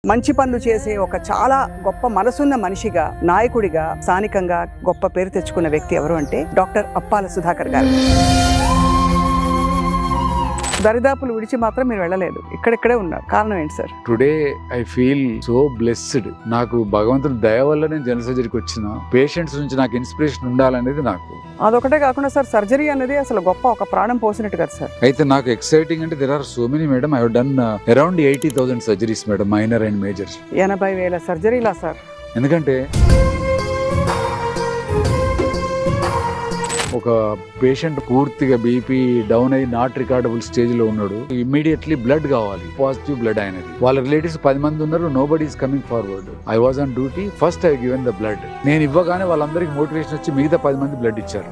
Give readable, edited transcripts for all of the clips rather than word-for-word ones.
మంచి పనులు చేసే ఒక చాలా గొప్ప మనసున్న మనిషిగా, నాయకుడిగా స్థానికంగా గొప్ప పేరు తెచ్చుకున్న వ్యక్తి ఎవరు అంటే డాక్టర్ అప్పాల సుధాకర్ గారు. దరిదాపులు విడిచి మాత్రం మీరు వెళ్ళలేదు, ఇక్కడిక్కడే ఉన్నారు. కారణం ఏంటి sir? Today I feel so blessed. నాకు భగవంతుని దయ వల్ల నేను జనరల్ సర్జరీకి వచ్చిన. పేషెంట్స్ నుంచి నాకు ఇన్స్పిరేషన్ ఉండాలనేది నాకు. అదొకటే కాకుండా సార్, సర్జరీ అనేది అసలు గొప్ప ఒక ప్రాణం పోసినట్టు కదా సార్. అయితే నాకు ఎక్సైటింగ్ అంటే there are so many madam. I have done around 80,000 surgeries madam, minor and major. 80,000 సర్జరీలా సార్? ఎందుకంటే ఒక పేషెంట్ పూర్తిగా బీపీ డౌన్ అయ్యి నాట్ రికార్డబుల్ స్టేజ్ లో ఉన్నాడు. ఇమ్మీడియట్లీ బ్లడ్ కావాలి, పాజిటివ్ బ్లడ్ అయినది. వాళ్ళ రిలేటివ్స్ 10 మంది ఉన్నారు, nobody is coming forward. I was on duty, first I given the blood. నేను ఇవ్వగానే వాళ్ళందరికి మోటివేషన్ వచ్చి మిగతా 10 మంది బ్లడ్ ఇచ్చారు.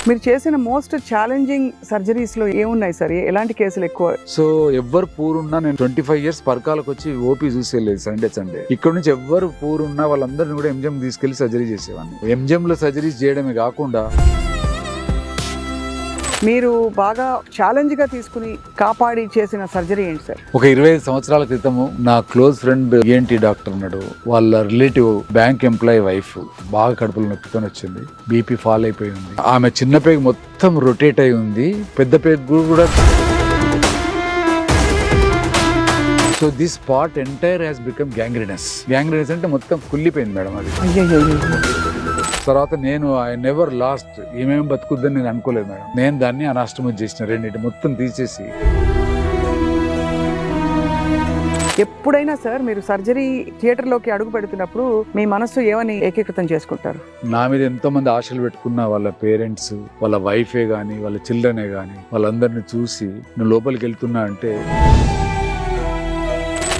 మీరు చేసిన మోస్ట్ ఛాలెంజింగ్ సర్జరీస్ లో ఏమున్నాయి సార్? ఎలాంటి కేసులు ఎక్కువ? సో ఎవ్వరు పూరున్నా, నేను 25 years పరకాలకు వచ్చి ఓపీ చూసేలేదు సండే. ఇక్కడ నుంచి ఎవ్వరు పూరున్నా వాళ్ళందరినీ కూడా ఎంజిఎం తీసుకెళ్లి సర్జరీ చేసేవాడిని. ఎంజిఎం లో సర్జరీస్ చేయడమే కాకుండా మీరు బాగా ఛాలెంజ్ గా తీసుకుని కాపాడి చేసిన సర్జరీ ఏంటి సార్? ఒక 25 సంవత్సరాల క్రితము నా క్లోజ్ ఫ్రెండ్ ఏంటి డాక్టర్ ఉన్నాడు. వాళ్ళ రిలేటివ్ బ్యాంక్ ఎంప్లాయీ వైఫ్ బాగా కడుపులో నొప్పితో వచ్చింది. బీపీ ఫాల్ అయిపోయి ఉంది. ఆమె చిన్న పేగు మొత్తం రొటేట్ అయి ఉంది, పెద్ద పేగు కూడా. So this part entire has become gangrenous. Gangrenous అంటే మొత్తం కుళ్ళిపోయింది మేడం అది. తర్వాత నేను ఐ నెవర్ లాస్ట్, ఏమేమి బతుకుద్దని నేను అనుకోలేదు మేడం. నేను దాన్ని అనాష్టమం చేసిన, రెండింటి మొత్తం తీసేసి. ఎప్పుడైనా సార్ మీరు సర్జరీ థియేటర్లోకి అడుగు పెడుతున్నప్పుడు మీ మనస్సు ఏమని ఏకీకృతం చేసుకుంటారు? నా మీద ఎంతో మంది ఆశలు పెట్టుకున్న వాళ్ళ పేరెంట్స్, వాళ్ళ వైఫే కానీ, వాళ్ళ చిల్డ్రనే కానీ, వాళ్ళందరినీ చూసి నువ్వు లోపలికి వెళ్తున్నా అంటే,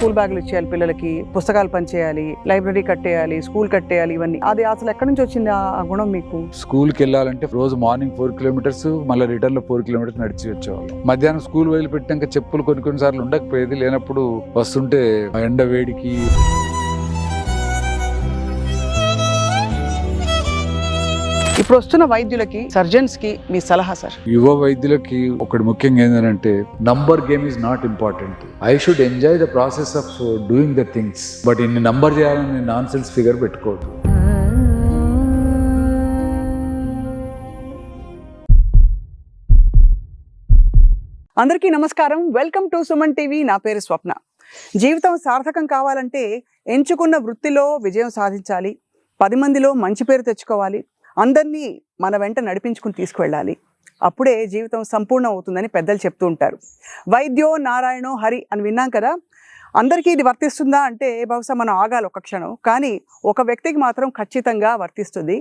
స్కూల్ బ్యాగులు ఇచ్చేయాలి పిల్లలకి, పుస్తకాలు పనిచేయాలి, లైబ్రరీ కట్టేయాలి, స్కూల్ కట్టేయాలి, ఇవన్నీ అది అసలు ఎక్కడి నుంచి వచ్చింది ఆ గుణం మీకు? స్కూల్కి వెళ్ళాలంటే రోజు మార్నింగ్ 4 kilometers, మళ్ళీ రిటర్న్ లో 4 kilometers నడిచి వచ్చేవాళ్ళు. మధ్యాహ్నం స్కూల్ వదిలిపెట్టాక చెప్పులు కొన్ని సార్లు ఉండకపోయేది. లేనప్పుడు వస్తుంటే ఎండ వేడికి. ఇప్పుడు వస్తున్న వైద్యులకి, సర్జన్స్ కి మీ సలహా సార్? యువ వైద్యులకి ఒకటి ముఖ్యంగా ఏంటంటే, number game is not important. I should enjoy the process of doing the things. But ఇన్ని నంబర్ చేయాలని నాన్ సెన్స్ ఫిగర్ పెట్టుకోవద్దు. అందరికీ నమస్కారం, వెల్కమ్ టు సుమన్ టీవీ. నా పేరు స్వప్న. జీవితం సార్థకం కావాలంటే ఎంచుకున్న వృత్తిలో విజయం సాధించాలి, 10 మందిలో మంచి పేరు తెచ్చుకోవాలి, అందరినీ మన వెంట నడిపించుకుని తీసుకువెళ్ళాలి. అప్పుడే జీవితం సంపూర్ణం అవుతుందని పెద్దలు చెప్తూ ఉంటారు. వైద్యో నారాయణో హరి అని విన్నాం కదా. అందరికీ ఇది వర్తిస్తుందా అంటే బహుశా మనం ఆగాలి ఒక క్షణం. కానీ ఒక వ్యక్తికి మాత్రం ఖచ్చితంగా వర్తిస్తుంది.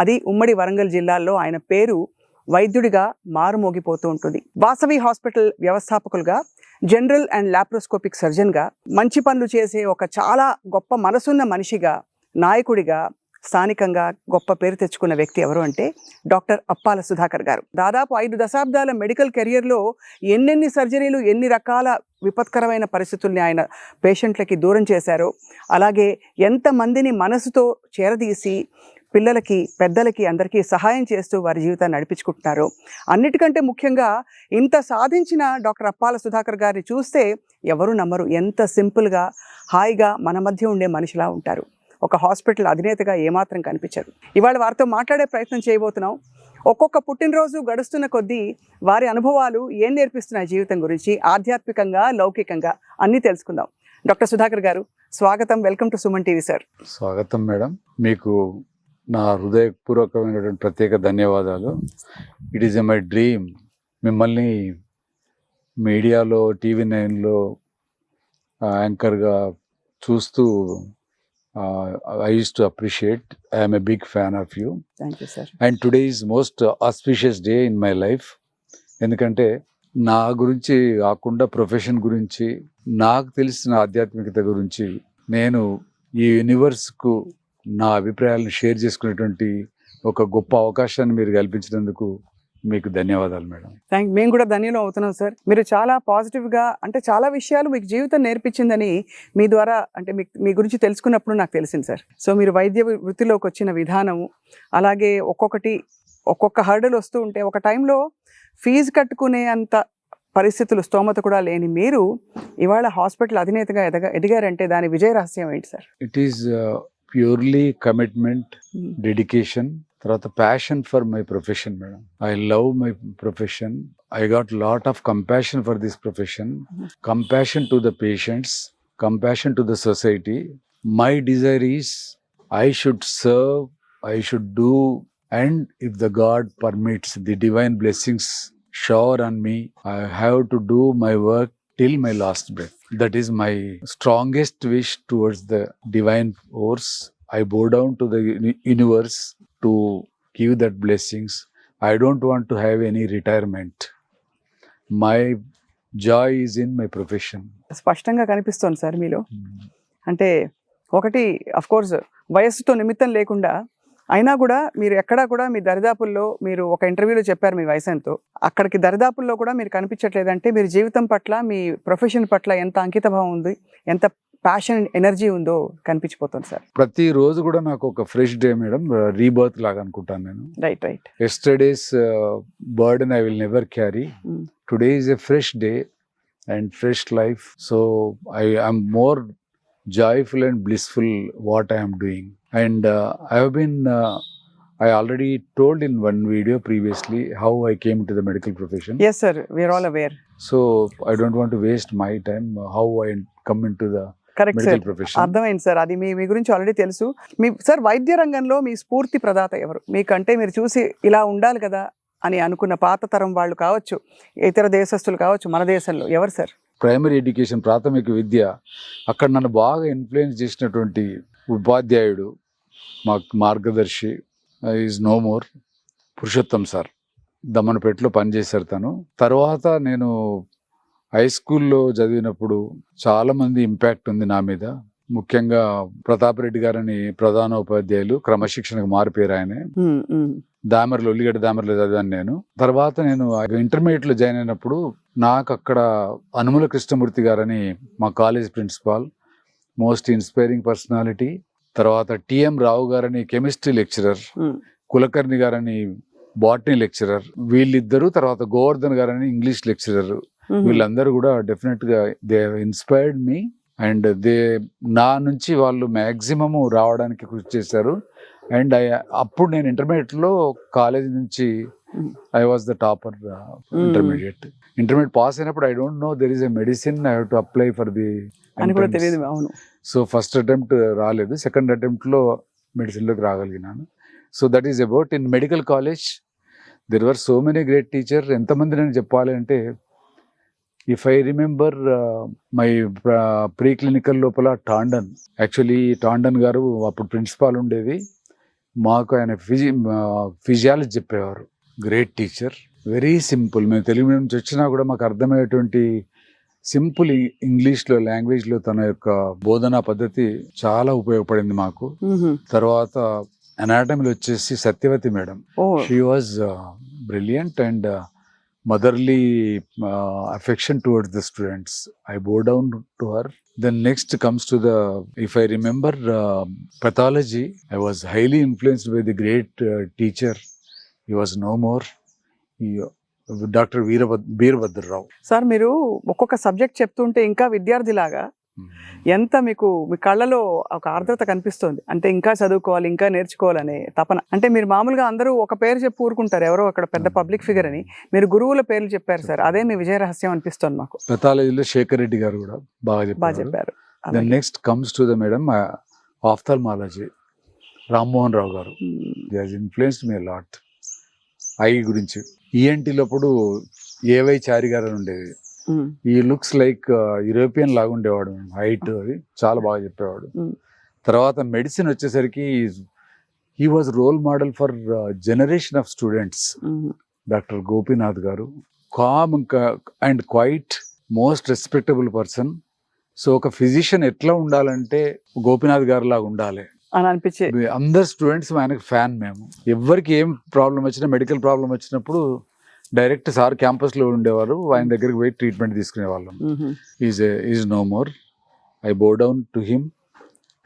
అది ఉమ్మడి వరంగల్ జిల్లాలో ఆయన పేరు వైద్యుడిగా మారుమోగిపోతూ ఉంటుంది. వాసవి హాస్పిటల్ వ్యవస్థాపకులుగా, జనరల్ అండ్ లాప్రోస్కోపిక్ సర్జన్గా, మంచి పనులు చేసే ఒక చాలా గొప్ప మనసున్న మనిషిగా, నాయకుడిగా స్థానికంగా గొప్ప పేరు తెచ్చుకున్న వ్యక్తి ఎవరు అంటే డాక్టర్ అప్పాల సుధాకర్ గారు. దాదాపు 5 దశాబ్దాల మెడికల్ కెరియర్లో ఎన్నెన్ని సర్జరీలు, ఎన్ని రకాల విపత్కరమైన పరిస్థితుల్ని ఆయన పేషెంట్లకి దూరం చేశారో, అలాగే ఎంతమందిని మనసుతో చేరదీసి పిల్లలకి, పెద్దలకి, అందరికీ సహాయం చేస్తూ వారి జీవితాన్ని నడిపించుకుంటున్నారు. అన్నిటికంటే ముఖ్యంగా ఇంత సాధించిన డాక్టర్ అప్పాల సుధాకర్ గారిని చూస్తే ఎవరు నమ్మరు. ఎంత సింపుల్గా, హాయిగా మన మధ్య ఉండే మనిషిలా ఉంటారు. ఒక హాస్పిటల్ అధినేతగా ఏమాత్రం కనిపించారు. ఇవాళ వారితో మాట్లాడే ప్రయత్నం చేయబోతున్నాం. ఒక్కొక్క పుట్టినరోజు గడుస్తున్న కొద్దీ వారి అనుభవాలు ఏం నేర్పిస్తున్నాయి జీవితం గురించి, ఆధ్యాత్మికంగా, లౌకికంగా అన్నీ తెలుసుకుందాం. డాక్టర్ సుధాకర్ గారు, స్వాగతం, welcome to Suman TV sir. స్వాగతం మేడం. మీకు నా హృదయపూర్వకమైనటువంటి ప్రత్యేక ధన్యవాదాలు. ఇట్ ఈస్ మై డ్రీమ్ మిమ్మల్ని మీడియాలో, TV9లో యాంకర్గా చూస్తూ I used to appreciate. I am a big fan of you. Thank you, sir. And today is most auspicious day in my life. ఎందుకంటే నా గురించి కాకుండా ప్రొఫెషన్ గురించి, నాకు తెలిసిన ఆధ్యాత్మికత గురించి నేను ఈ యూనివర్స్కు నా అభిప్రాయాలను షేర్ చేసుకునేటువంటి ఒక గొప్ప అవకాశాన్ని మీరు కల్పించినందుకు మీకు ధన్యవాదాలు మేడం. మేము కూడా ధన్యులం అవుతున్నాం సార్. మీరు చాలా పాజిటివ్గా, అంటే చాలా విషయాలు మీకు జీవితం నేర్పించిందని మీ ద్వారా, అంటే మీ గురించి తెలుసుకున్నప్పుడు నాకు తెలిసింది సార్. సో మీరు వైద్య వృత్తిలోకి వచ్చిన విధానము, అలాగే ఒక్కొక్క హర్డల్ వస్తూ ఉంటే ఒక టైంలో ఫీజు కట్టుకునే అంత పరిస్థితులు స్తోమత కూడా లేని మీరు ఇవాళ హాస్పిటల్ అధినేతగా ఎదిగారంటే దాని విజయ రహస్యం ఏంటి sir? It is purely commitment, dedication, తర్వాత passion for my profession madam. I love my profession. I got lot of compassion for this profession, compassion to the patients, compassion to the society. My desire is I should serve, I should do, and if the God permits, the divine blessings shower on me. I have to do my work till my last breath. That is my strongest wish towards the divine force. I bow down to the universe to give that blessings. I don't want to have any retirement. My joy is in my profession. స్పష్టంగా కనిపిస్తోంది sir మీలో. అంటే ఒకటి of course వయస్సుతో నిమిత్తం లేకుండా అయినా కూడా మీరు ఎక్కడా కూడా మీ దరిదాపుల్లో, మీరు ఒక ఇంటర్వ్యూలో చెప్పారు మీ వయసు ఎంతో, అక్కడికి దరిదాపుల్లో కూడా మీరు కనిపించట్లేదంటే మీరు జీవితం పట్ల, మీ ప్రొఫెషన్ పట్ల ఎంత అంకితభావం ఉంది, ఎంత ప్యాషన్, ఎనర్జీ ఉందో కనిపించిపోతుంది సార్. ప్రతిరోజు కూడా నాకు ఒక ఫ్రెష్ డే మేడం, రీబర్త్ లాగా అనుకుంటాను నేను. Right. Yesterday's burden I will never carry. Today is a fresh day and fresh life. So I am more joyful and blissful what I am doing. And I have been I already told in one video previously how I came to the medical profession. Yes sir, we are all aware. So I don't want to waste my time how I come into the correct medical sir, profession. అర్థమైంది sir. అది మీ గురించి already తెలుసు. మీ sir వైద్య రంగంలో మీ స్ఫూర్తి ప్రదాత ఎవరు? మీకంటే మీరు చూసి ఇలా ఉండాలి కదా అని అనుకున్న పాత తరం వాళ్ళు కావచ్చు, ఇతర దేశస్తులు కావచ్చు, మన దేశంలో ఎవరు సార్? ప్రైమరీ ఎడ్యుకేషన్, ప్రాథమిక విద్య, అక్కడ నన్ను బాగా ఇన్ఫ్లుయెన్స్ చేసినటువంటి ఉపాధ్యాయుడు, మార్గదర్శి is no more, Purushottam sir. దమ్మనపేటలో పనిచేశారు తను. తర్వాత నేను హై స్కూల్లో చదివినప్పుడు చాలా మంది ఇంపాక్ట్ ఉంది నా మీద. ముఖ్యంగా ప్రతాప్ రెడ్డి గారని ప్రధాన ఉపాధ్యాయులు, క్రమశిక్షణకు మారిపోయారు ఆయనే. దామర్లో, ఉల్లిగడ్డ దామర్లో చదివాను నేను. తర్వాత నేను ఇంటర్మీడియట్ లో జాయిన్ అయినప్పుడు నాకు అక్కడ అనుముల కృష్ణమూర్తి గారని మా college principal, most inspiring personality. తర్వాత టిఎం రావు గారని కెమిస్ట్రీ లెక్చరర్, కులకర్ణి గారని బాటనీ లెక్చరర్, వీళ్ళిద్దరు. తర్వాత గోవర్ధన్ గారని ఇంగ్లీష్ లెక్చరర్. వీళ్ళందరూ కూడా డెఫినెట్ గా దే ఇన్స్పైర్డ్ మీ అండ్ నా నుంచి వాళ్ళు మ్యాక్సిమం రావడానికి కృషి చేశారు. అండ్ అప్పుడు నేను ఇంటర్మీడియట్ లో కాలేజ్ నుంచి I was the topper. Intermediate pass అయినప్పుడు I don't know there is a medicine, I have to apply for the అని కూడా తెలియదు. అవును. సో ఫస్ట్ అటెంప్ట్ రాలేదు, సెకండ్ అటెంప్ట్ లో మెడిసిన్ లోకి రాగలిగినాను. So that is about in medical college there were so many great teacher. ఎంతమంది నేను చెప్పాలి అంటే, if I remember my preclinical లోపల టాండన్, యాక్చువల్లీ టాండన్ గారు అప్పుడు ప్రిన్సిపాల్ ఉండేది. మాకు ఆయన ఫిజియాలజీ చెప్పేవారు. Great teacher, very simple. మేము తెలుగు నుంచి వచ్చినా కూడా మాకు అర్థమయ్యేటువంటి సింపుల్ ఇంగ్లీష్లో, లాంగ్వేజ్లో తన యొక్క బోధనా పద్ధతి చాలా ఉపయోగపడింది మాకు. తర్వాత అనాటమీలో వచ్చేసి Satyavathi madam, she was brilliant and motherly affection towards the students. I bow down to her. Then next comes to the, if I remember pathology, I was highly influenced by the great teacher. He was no more, Dr. Veerabhadra Rao. Sir, మీరు ఒక్కొక్క subject చెప్తుంటే ఇంకా విద్యార్థిలాగా ఎంత మీకు మీ కళ్ళలో ఒక ఆర్ద్రత కనిపిస్తుంది. అంటే ఇంకా చదువుకోవాలి, ఇంకా నేర్చుకోవాలనే తపన. అంటే మీరు మామూలుగా అందరూ ఒక పేరు చెప్పి ఊరుకుంటారు, ఎవరో అక్కడ పెద్ద పబ్లిక్ ఫిగర్ అని. మీరు గురువుల పేర్లు చెప్పారు సార్, అదే మీ విజయ రహస్యం అనిపిస్తుంది మాకు. పెథాలజీలో శేఖర్ రెడ్డి గారు కూడా బాగా చెప్పారు. Then next comes to the madam ophthalmology, Rammohan Rao గారు. They has influenced me lot. I గురించి ఈఎన్టీలప్పుడు ఏవై చారి గారు ఉండేది. ఈ లుక్స్ లైక్ యూరోపియన్ లాగా ఉండేవాడు, హైట్, అది చాలా బాగా చెప్పేవాడు. తర్వాత మెడిసిన్ వచ్చేసరికి he was role model for generation of students, doctor Gopinath గారు. Calm and quiet, most respectable person. So ఒక ఫిజిషియన్ ఎట్లా ఉండాలంటే గోపీనాథ్ గారు లాగా ఉండాలి అని అనిపించే అందరు స్టూడెంట్స్ ఆయనకు ఫ్యాన్. మేము ఎవరికి ఏం ప్రాబ్లం వచ్చినా, మెడికల్ ప్రాబ్లం వచ్చినప్పుడు డైరెక్ట్ సార్ క్యాంపస్ లో ఉండేవారు, ఆయన దగ్గరికి పోయి ట్రీట్మెంట్ తీసుకునే వాళ్ళం. Is no more. I bow down to him.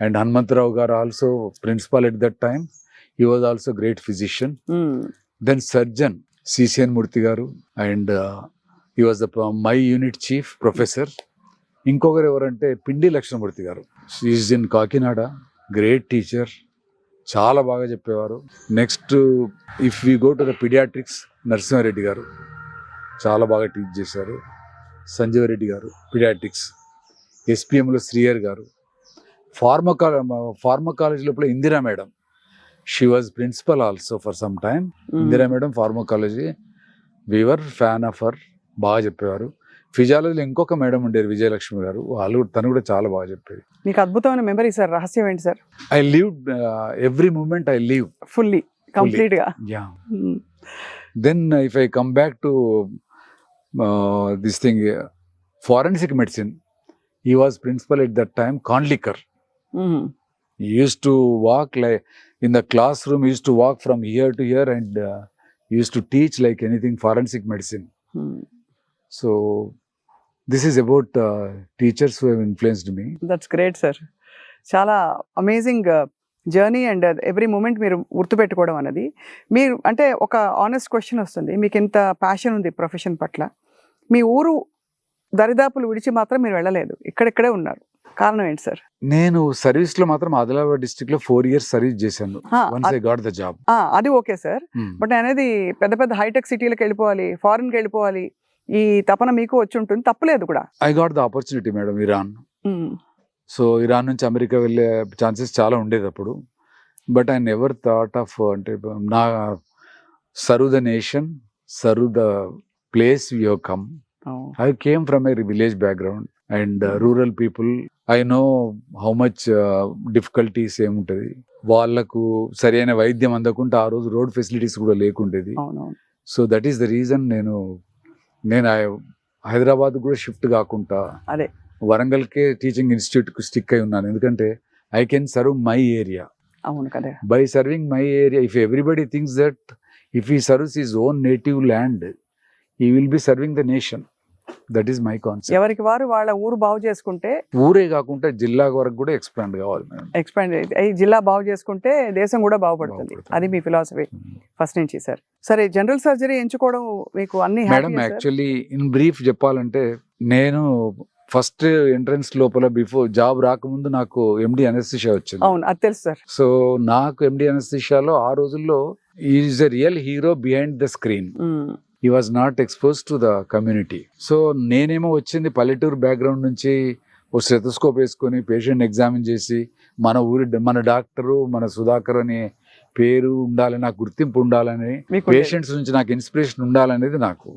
And Hanumantharao గారు also principal at that time. He was also great physician. Then surgeon CCN Murthy గారు and he was my unit chief professor. ఇంకొకరు ఎవరంటే పిండి లక్ష్మణమూర్తి గారు, is in Kakinada, great teacher, చాలా బాగా చెప్పేవారు. Next if we go to the paediatrics, Narasimha Reddy గారు చాలా బాగా టీచ్ చేశారు. సంజీవరెడ్డి గారు పీడియాట్రిక్స్. ఎస్పీఎంలో శ్రీయర్ గారు. ఫార్మకాలజీ లోపల Indira madam, she was principal also for some time. Indira madam pharmacology, we were fan of her, బాగా చెప్పేవారు. ఫిజియాలజీలో ఇంకొక మేడం ఉండేది విజయలక్ష్మి గారు, తను కూడా చాలా బాగా చెప్పేది. మీకు అద్భుతమైన మెమరీ సార్, రహస్యం ఏంటి sir? I live every moment, I live fully complete గా. Yeah. Then if I come back to this thing, forensic medicine, he was principal at that time, Kandlikar. He used to walk like in the classroom, he used to walk from here to here, and he used to teach like anything forensic medicine. So this is about teachers who have influenced me. That's great sir. చాలా amazing journey and every moment మీరు గుర్తుపెట్టుకోవడం అనేది. మీరు అంటే ఒక honest question వస్తుంది, మీకు ఇంత ప్యాషన్ ఉంది ప్రొఫెషన్ పట్ల, మీ ఊరు దరిదాపులు విడిచి మాత్రం మీరు వెళ్ళలేదు, ఇక్కడిక్కడే ఉన్నారు, కారణం ఏంటి సార్? నేను సర్వీస్ లో మాత్రం ఆదిలాబాద్ డిస్ట్రిక్ట్ లో 4 years సర్వీస్ చేశాను. Once I got the job. అది ఓకే సార్, బట్ అనేది పెద్ద పెద్ద హైటెక్ సిటీలకు వెళ్ళిపోవాలి, ఫారిన్ కి వెళ్ళిపోవాలి, ఈ తపన మీకు వచ్చి ఉంటుంది, తప్పలేదు కూడా. I got the opportunity madam, Iran. So Iran నుంచి అమెరికా వెళ్ళే ఛాన్సెస్ చాలా ఉండేది అప్పుడు. But I never thought of, అంటే నా serve the nation, serve the place we have come. I came from a village background and rural people. I know how much difficulties ఏముంటది. వాళ్ళకు సరైన వైద్యం అందకుంటే ఆ రోజు రోడ్ ఫెసిలిటీస్ కూడా లేకుండేది. So that is the reason నేను హైదరాబాద్ కూడా షిఫ్ట్ కాకుండా అదే వరంగల్కే టీచింగ్ ఇన్స్టిట్యూట్ కు స్టిక్ అయి ఉన్నాను. ఎందుకంటే I can serve my area. అవును కదా. By serving my area, if everybody thinks that if he serves his own native land, he will be serving the nation. That is my concept. ఎవరికి వారు వాళ్ళ ఊరు బాగు చేసుకుంటే, ఊరే కాకుండా జిల్లా వరకు కూడా ఎక్స్పాండ్ కావాలి మేడం. ఎక్స్పాండ్ జిల్లా బాగు చేసుకుంటే దేశం కూడా బాగుపడుతుంది. అది మీ ఫిలాసఫీ ఫస్ట్ నుంచి సార్. సరే, జనరల్ సర్జరీ ఎంచుకోవడం మీకు అన్ని మేడం, యాక్చువల్లీ ఇన్ బ్రీఫ్ చెప్పాలంటే, నేను ఫస్ట్ ఎంట్రన్స్ లోపల బిఫోర్ జాబ్ రాకముందు నాకు ఎండి అనస్థిషియా వచ్చింది. అవును, అది తెలుసు సార్. సో నాకు ఎండి అనస్థిషియాలో ఆ రోజుల్లో is a real hero behind the screen. he was not exposed to the community. So నేనేమో వచ్చింది పల్లెటూరు బ్యాక్గ్రౌండ్ నుంచి, ఓ స్టెథోస్కోప్ వేసుకొని పేషెంట్ ఎగ్జామిన్ చేసి, మన డాక్టరు, మన సుధాకర్ అనే పేరు ఉండాలని, నాకు గుర్తింపు ఉండాలని, పేషెంట్స్ నుంచి నాకు ఇన్స్పిరేషన్ ఉండాలనేది నాకు.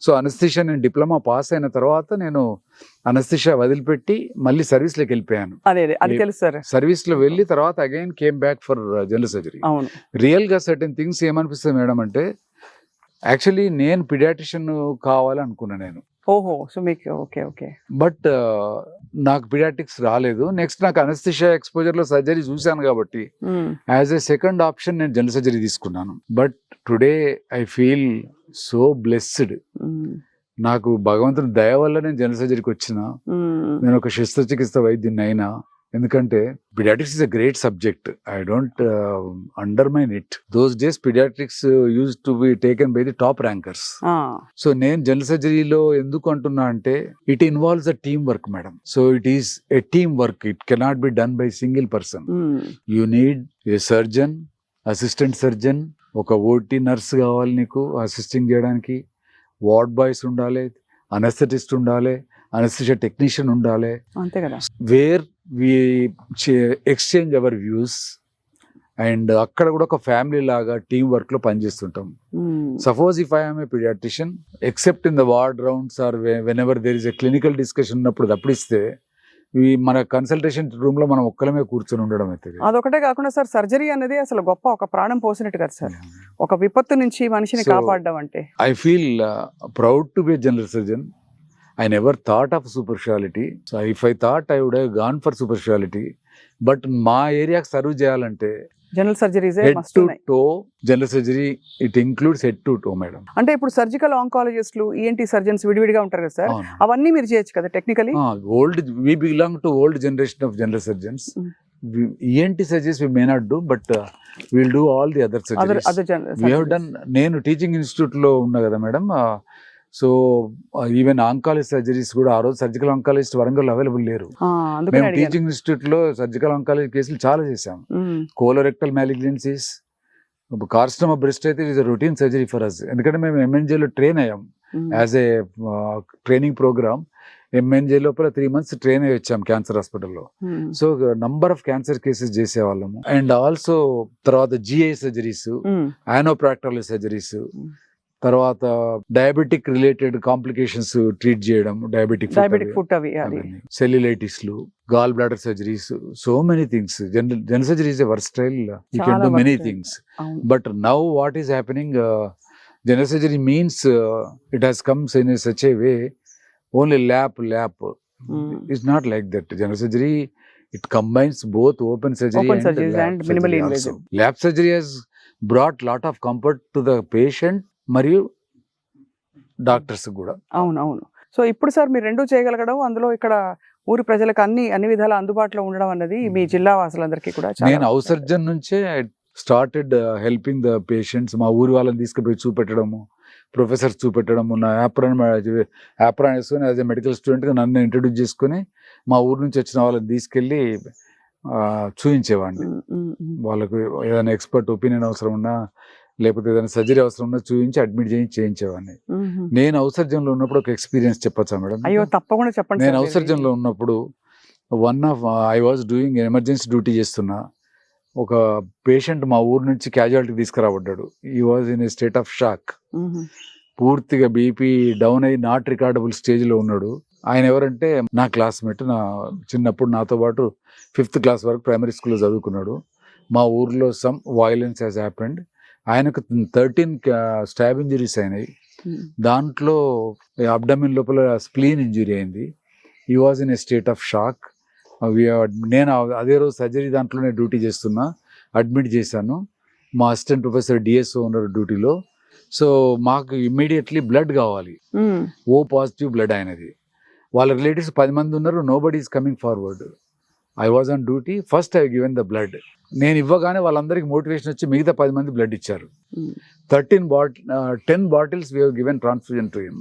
సో అనస్థిషియా నేను డిప్లొమా పాస్ అయిన తర్వాత నేను అనస్థిషియా వదిలిపెట్టి మళ్ళీ సర్వీస్ లోకి వెళ్ళిపోయాను. సర్వీస్ లో వెళ్ళి తర్వాత again came back for general surgery. Real గా సర్టెన్ థింగ్స్ ఏమనిపిస్తుంది మేడం అంటే, యాక్చువల్లీ నేను పిడియాట్రిషియన్ కావాలనుకున్నా నేను. ఓహో, సో మీకు ఓకే ఓకే. బట్ నాకు పిడియాట్రిక్స్ రాలేదు. నెక్స్ట్ నాకు అనస్థిషియా ఎక్స్పోజర్ లో సర్జరీ చూశాను కాబట్టి యాజ్ ఎ సెకండ్ ఆప్షన్ నేను జనరల్ సర్జరీ తీసుకున్నాను. But today I feel so blessed. నాకు భగవంతుని దయ వల్ల నేను జనరల్ సర్జరీకి వచ్చిన, నేను ఒక శస్త్రచికిత్స వైద్యుని అయినా. ఎందుకంటే pediatrics is a great subject. I don't undermine it. Those days pediatrics used to be taken by the top rankers. So నేను జనరల్ సర్జరీలో ఎందుకు అంటున్నా అంటే, it involves a team work madam. So it is a team work. It cannot be done by single person. You need a surgeon, assistant surgeon, ఒక OT nurse కావాలి నీకు assisting చేయడానికి, ward boys ఉండాలి, anaesthetist ఉండాలి, anaesthesia technician ఉండాలి. అంతే కదా. Where we exchange our views and అక్కడ కూడా ఒక ఫ్యామిలీ లాగా టీమ్ వర్క్ లో పనిచేస్తుంటాం. Suppose if I am a paediatrician, except in the ward rounds or when ever there is a clinical discussion ఉన్నప్పుడు తప్పిస్తే మన కన్సల్టేషన్ రూమ్ లో మనం ఒక్కలమే కూర్చొని ఉండడం అయితే. అదొకటే కాకుండా సార్, సర్జరీ అనేది అసలు గొప్ప ఒక ప్రాణం పోసినట్టు కదా సార్, ఒక విపత్తు నుంచి మనిషిని కాపాడడం అంటే. I feel proud to be general surgeon. I never thought of superficiality. So if I thought, I would have gone for superficiality. But మా ఏరియాకి సర్వ్ చేయాలంటే general surgery head to toe general surgery, it includes head to toe madam. అంటే ఇప్పుడు surgical ఆంకాలజిస్టులు, ENT surgeons విడివిడిగా ఉంటారు కదా sir, అవన్నీ మీరు చేయొచ్చు కదా technically. We belong to old generation of general surgeons. ENT surgeries we may not do, but we'll do all the other surgeries. We have done. నేను టీచింగ్ ఇన్స్టిట్యూట్ లో ఉన్నా కదా madam, so even oncologist surgeries కూడా ఆ రోజు surgical oncologist Warangal available లేరు. అందుకని మేము అడిగాను. టీచింగ్ ఇన్స్టిట్యూట్ లో సర్జికల్ ఆంకాలజీ కేసులు చాలా చేసాం. కోలోరెక్టల్ మ్యాలిగ్నెన్సీస్, కార్సినోమా బ్రెస్ట్ అయితే is routine surgery for us. ఎందుకంటే మేము ఎంఎన్జేలో ట్రైన్ అయ్యాం as a training programme. MNJ లోపల 3 months ట్రైన్ అయ్యి వచ్చాం క్యాన్సర్ హాస్పిటల్లో. So number of cancer cases చేసేవాళ్ళము. అండ్ ఆల్సో తర్వాత జిఐ సర్జరీస్, యానోప్రాక్టల్ సర్జరీస్, తర్వాత డయాబెటిక్ రిలేటెడ్ కాంప్లికేషన్స్ ట్రీట్ చేయడం, డయాబెటిక్ ఫుట్ అవి సెల్యులైటిస్లు, gall bladder surgeries, so many things. General surgery is a versatile, you can do many things. But now what is happening, general surgery means it has come in such a way, only lap. It's not like that. General surgery, it combines both open surgery and minimally invasive. Lap surgery has brought lot of comfort to the patient మరియు doctors కూడా. అవును. So ఇప్పుడు sir మీరు రెండు చేయగలగడం, అందులో ఇక్కడ ఊరి ప్రజలకు అన్ని విధాల అందుబాటులో ఉండడం అన్నది మీ జిల్లా వాసులందరికీ కూడా నేను హౌస్ సర్జన్ నుంచే స్టార్టెడ్ హెల్పింగ్ ద పేషెంట్స్. మా ఊరి వాళ్ళని తీసుకుపోయి చూపెట్టడము, ప్రొఫెసర్స్ చూపెట్టడము, నా యాప్రాన్ వేసుకొని యాజ్ ఎ మెడికల్ స్టూడెంట్గా నన్ను ఇంట్రడ్యూస్ చేసుకొని మా ఊరు నుంచి వచ్చిన వాళ్ళని తీసుకెళ్ళి చూపించేవాడిని. వాళ్ళకు ఏదైనా ఎక్స్పర్ట్ ఒపీనియన్ అవసరం ఉన్నా, లేకపోతే ఏదైనా సర్జరీ అవసరం ఉన్నా చూపించి అడ్మిట్ చేయించేవాడిని. నేను హౌస్ సర్జన్లో ఉన్నప్పుడు ఒక ఎక్స్పీరియన్స్ చెప్పచ్చా మేడం? అయ్యో తప్పకుండా చెప్పండి. నేను హౌస్ సర్జన్లో ఉన్నప్పుడు I was doing emergency duty చేస్తున్నా. ఒక పేషెంట్ మా ఊరు నుంచి క్యాజువాలిటీ తీసుకురాబడ్డాడు. ఈ was in A state of shock. పూర్తిగా బీపీ డౌన్ అయ్యి నాట్ రికార్డబుల్ స్టేజ్లో ఉన్నాడు. ఆయన ఎవరంటే నా క్లాస్మేట్, నా చిన్నప్పుడు నాతో పాటు 5th class వరకు ప్రైమరీ స్కూల్లో చదువుకున్నాడు. మా ఊర్లో సమ్ వయలెన్స్ హ్యాస్ హ్యాపెండ్. ఆయనకు 13 స్టాబ్ ఇంజరీస్ అయినాయి. దాంట్లో అబ్డమిన్ లోపల స్ప్లీన్ ఇంజరీ అయింది. ఈ was in A state of shock. నేను అదే రోజు సర్జరీ దాంట్లోనే డ్యూటీ చేస్తున్నా, అడ్మిట్ చేశాను. మా అసిస్టెంట్ ప్రొఫెసర్ డిఎస్ఓ ఉన్నారు డ్యూటీలో. సో మాకు ఇమ్మీడియట్లీ బ్లడ్ కావాలి, ఓ పాజిటివ్ బ్లడ్ అయినది. వాళ్ళ రిలేటివ్స్ 10 మంది ఉన్నారు, nobody is coming forward. I was on duty, first I given the blood. నేను ఇవ్వగానే వాళ్ళందరికీ మోటివేషన్ వచ్చి మిగతా 10 మంది బ్లడ్ ఇచ్చారు. 10 bottles we have given transfusion to him.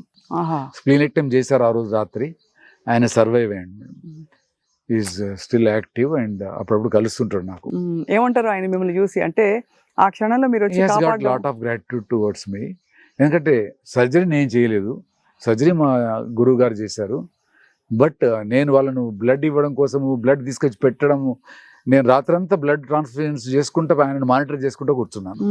స్ప్లీనెక్టమ్ చేశారు ఆ రోజు రాత్రి. ఆయన సర్వైవ్ అయ్యండి, ఈజ్ స్టిల్ యాక్టివ్ అండ్ అప్పుడప్పుడు కలుస్తుంటాడు నాకు. ఏమంటారు ఆయన మిమ్మల్ని చూసి? అంటే ఆ క్షణంలో మీరు lot of gratitude towards me. ఎందుకంటే సర్జరీ నేను చేయలేదు, సర్జరీ మా గురువు గారు చేశారు. బట్ నేను వాళ్ళను బ్లడ్ ఇవ్వడం కోసము, బ్లడ్ తీసుకొచ్చి పెట్టడము, నేను రాత్రంతా బ్లడ్ ట్రాన్స్ఫ్యూజన్స్ చేసుకుంటా, ఆయన మానిటర్ చేసుకుంటూ కూర్చున్నాను.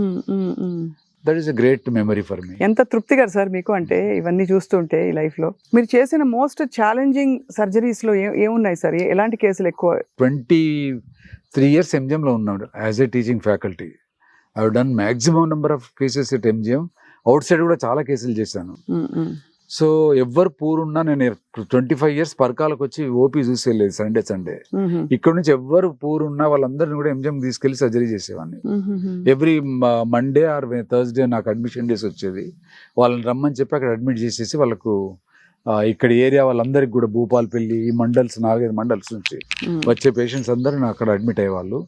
That is a great memory for me. ఎంత తృప్తిగా సార్ మీకు, అంటే ఇవన్నీ చూస్తుంటే ఈ లైఫ్ లో మీరు చేసిన మోస్ట్ ఛాలెంజింగ్ సర్జరీస్ లో ఏమున్నాయి సార్? ఎలాంటి కేసులు ఎక్కువ? 23 years ఎంజిఎంలో ఉన్నాడు as a teaching faculty. I have done maximum number of cases at MGM. Out side కూడా చాలా కేసులు చేశాను. సో ఎవ్వరు పూరున్నా, నేను 25 years పరకాలకు వచ్చి ఓపీ చూసి వెళ్ళేది సండే. ఇక్కడ నుంచి ఎవ్వరు పూరున్నా వాళ్ళందరినీ కూడా ఎంజిఎం తీసుకెళ్లి సర్జరీ చేసేవాడిని. ఎవ్రీ మండే ఆర్ థర్స్డే నాకు అడ్మిషన్ డేస్ వచ్చేది. వాళ్ళని రమ్మని చెప్పి అక్కడ అడ్మిట్ చేసేసి వాళ్ళకు ఇక్కడ ఏరియా వాళ్ళందరికి కూడా భూపాలపల్లి, ఈ మండల్స్ 4-5 మండల్స్ నుంచి వచ్చే పేషెంట్స్ అందరూ అక్కడ అడ్మిట్ అయ్యేవాళ్ళు.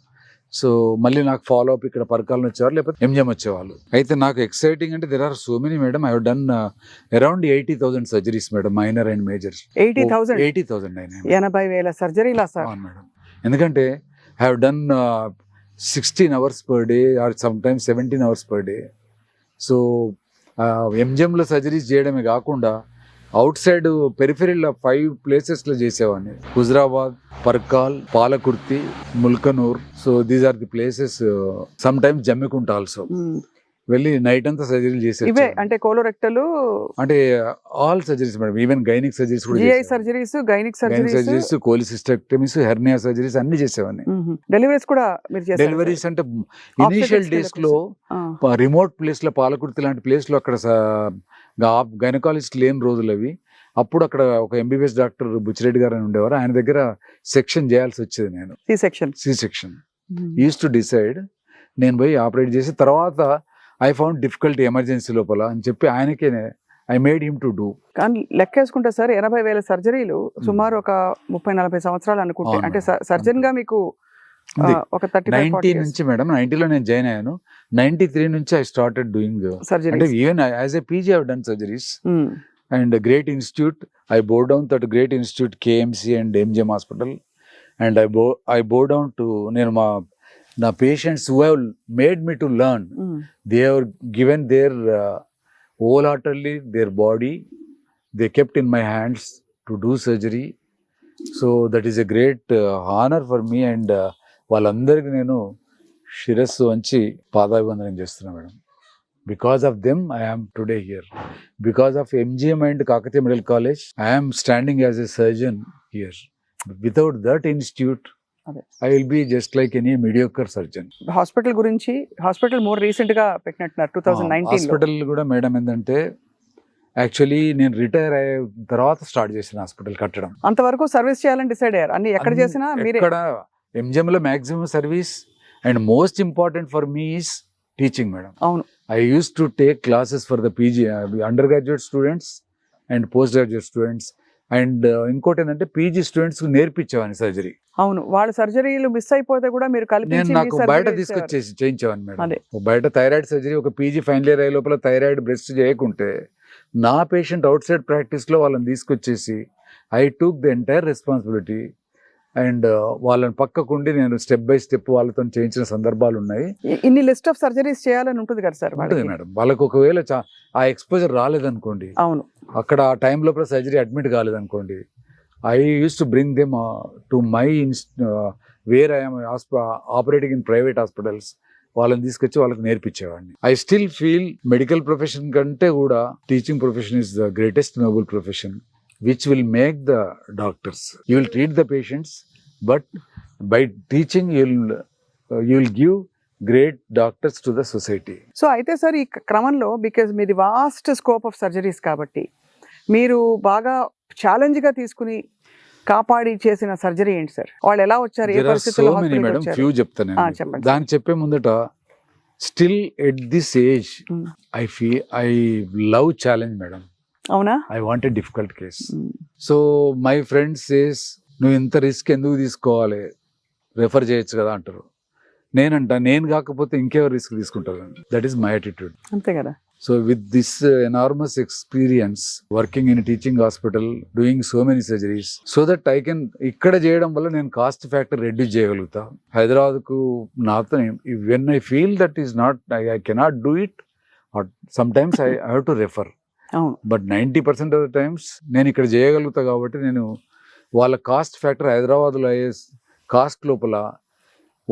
సో మళ్ళీ నాకు ఫాలో అప్ ఇక్కడ పరకాలను వచ్చేవారు, లేకపోతే ఎంజిఎం వచ్చేవాళ్ళు. అయితే నాకు ఎక్సైటింగ్ అంటే there are so many madam. I have done around 80,000 surgeries madam, minor and major. 80,000 80,000 సర్జరీలా సార్? మేడం, ఎందుకంటే I have done 16 hours per day or sometimes 17 hours per day. So ఎంజిఎంలో surgeries చేయడమే కాకుండా outside పెరిఫెరీలో 5 ప్లేసెస్లో చేసేవాడిని. Huzurabad, Parkal, Palakurthi, Mulkanur. So these are the places. Sometimes Jammikunta also వెళ్ళి night అంతా సర్జరీలు చేసే. అంటే కోలోరెక్టల్ అంటే all surgeries madam, even gynaec surgeries కూడా, surgeries, gynaec surgeries, cholecystectomies, hernia surgeries అన్ని చేసేవాడిని. డెలివరీస్ కూడా మీరు చేశారు? డెలివరీస్ అంటే ఇనీషియల్ డేస్ లో రిమోట్ ప్లేస్ లో, పాలకుర్తి లాంటి ప్లేస్ లో అక్కడ గైనకాలజిస్ట్ లేని రోజులు అవి. అప్పుడు అక్కడ ఒక ఎంబీబీఎస్ డాక్టర్ బుచ్చిరెడ్డి గారు అని ఉండేవారు. ఆయన దగ్గర సెక్షన్ చేయాల్సి వచ్చేది. నేను C section use to decide. నేను పోయి ఆపరేట్ చేసి తర్వాత ఐ ఫౌండ్ డిఫికల్టీ ఎమర్జెన్సీ లోపల అని చెప్పి ఆయనకే I made him to do. కానీ లెక్కేసుకుంటే సార్ 80,000 సర్జరీలు సుమారు ఒక 30-40 సంవత్సరాలు అనుకుంటే. అంటే సర్జన్ గా మీకు ఒక 90 నుంచి మేడం, 90లో నేను జాయిన్ అయ్యాను. 93 నుంచి ఐ స్టార్టెడ్ డూయింగ్ సర్జరీ. అంటే even as a PG I have done surgeries. and a great institute. I bore down that great institute, KMC and MGM Hospital, and I bore down to the patients who have made me to learn. They have given their wholeheartedly their body. They kept in my hands to do surgery. So that is a great honor for me, and వాళ్ళందరికీ నేను శిరస్సు వంచి పాదాభివందనం చేస్తున్నా madam. Because of them, I am today here. Because of MGM and Kakatiya Medical College, I am standing as a surgeon here. Without that institute, I will be just like any mediocre surgeon. Hospital గురించి hospital more recent గా పెట్టినట్టున్నారు 2019 లో. Hospital కూడా madam ఏంటంటే actually నేను retire అయ్యే తర్వాత start చేసిన hospital కట్టడం. అంతవరకు సర్వీస్ చేయాలని డిసైడ్ అయ్యారు. అన్ని ఎక్కడ చేసినా మీరే. ఇక్కడ MGM లో maximum service, and most important for me is teaching madam. అవును. I used to take classes for the PG, undergraduate students and postgraduate students. And ఇంకోటి ఏంటంటే PG స్టూడెంట్స్ నేర్పించేవాడిని సర్జరీ. అవును, వాళ్ళ సర్జరీలు మిస్ అయిపోతే కూడా మీరు నేను కల్పించి నాకు బయట తీసుకొచ్చేసి చేయించేవాడిని మేడం. అదే. బయట థైరాయిడ్ సర్జరీ ఒక PG ఫైనల్ ఇయర్ అయ్యే లోపల థైరాయిడ్ బ్రెస్ట్ చేయకుంటే నా పేషెంట్ అవుట్ సైడ్ ప్రాక్టీస్లో వాళ్ళని తీసుకొచ్చేసి I took the entire responsibility, and వాళ్ళని పక్కకుండి నేను స్టెప్ బై స్టెప్ వాళ్ళతో చేయించిన సందర్భాలు ఉన్నాయి. ఇన్ని లిస్ట్ ఆఫ్ సర్జరీస్ చేయాలని ఉంటుంది కదా సార్. ఉంటుంది మేడం. వాళ్ళకి ఒకవేళ ఆ ఎక్స్పోజర్ రాలేదనుకోండి, అవును, అక్కడ ఆ టైం లోపల సర్జరీ అడ్మిట్ కాలేదనుకోండి, I use to bring them to my where I'm operating in private hospitals. వాళ్ళని తీసుకొచ్చి వాళ్ళకి నేర్పించేవాడిని. I still feel medical profession కంటే కూడా teaching profession is the greatest noble profession, which will make the doctors. You will treat the patients, but by teaching you will give great doctors to the society. So అయితే sir ఈ క్రమంలో because మీది vast scope of surgeries కాబట్టి మీరు బాగా ఛాలెంజ్గా తీసుకుని కాపాడి చేసిన సర్జరీ ఏంటి సార్? వాళ్ళు ఎలా వచ్చారు, ఏ There are పరిస్థితుల్లో so many hospital కి madam, వచ్చారు? few చెప్తాను నేను. చెప్పండి. దాన్ని చెప్పే ముందట still at this age I love challenge madam. అవునా? I want a difficult case. So my friends says నువ్వు ఇంత రిస్క్ ఎందుకు తీసుకోవాలి, రెఫర్ చేయొచ్చు కదా అంటారు. నేను కాకపోతే ఇంకెవరు రిస్క్ తీసుకుంటారు. That is my attitude. అంతే కదా. So with this enormous experience working in teaching hospital, doing so many surgeries, so that I can ఇక్కడ చేయడం వల్ల నేను కాస్ట్ ఫ్యాక్టర్ రెడ్యూస్ చేయగలుగుతా. హైదరాబాద్కు నాతో when I feel that is not I cannot do it, some times I have to refer. అవును. But 90% of the times నేను ఇక్కడ చేయగలుగుతా కాబట్టి నేను వాళ్ళ కాస్ట్ ఫ్యాక్టర్ హైదరాబాద్లో అయ్యే కాస్ట్ లోపల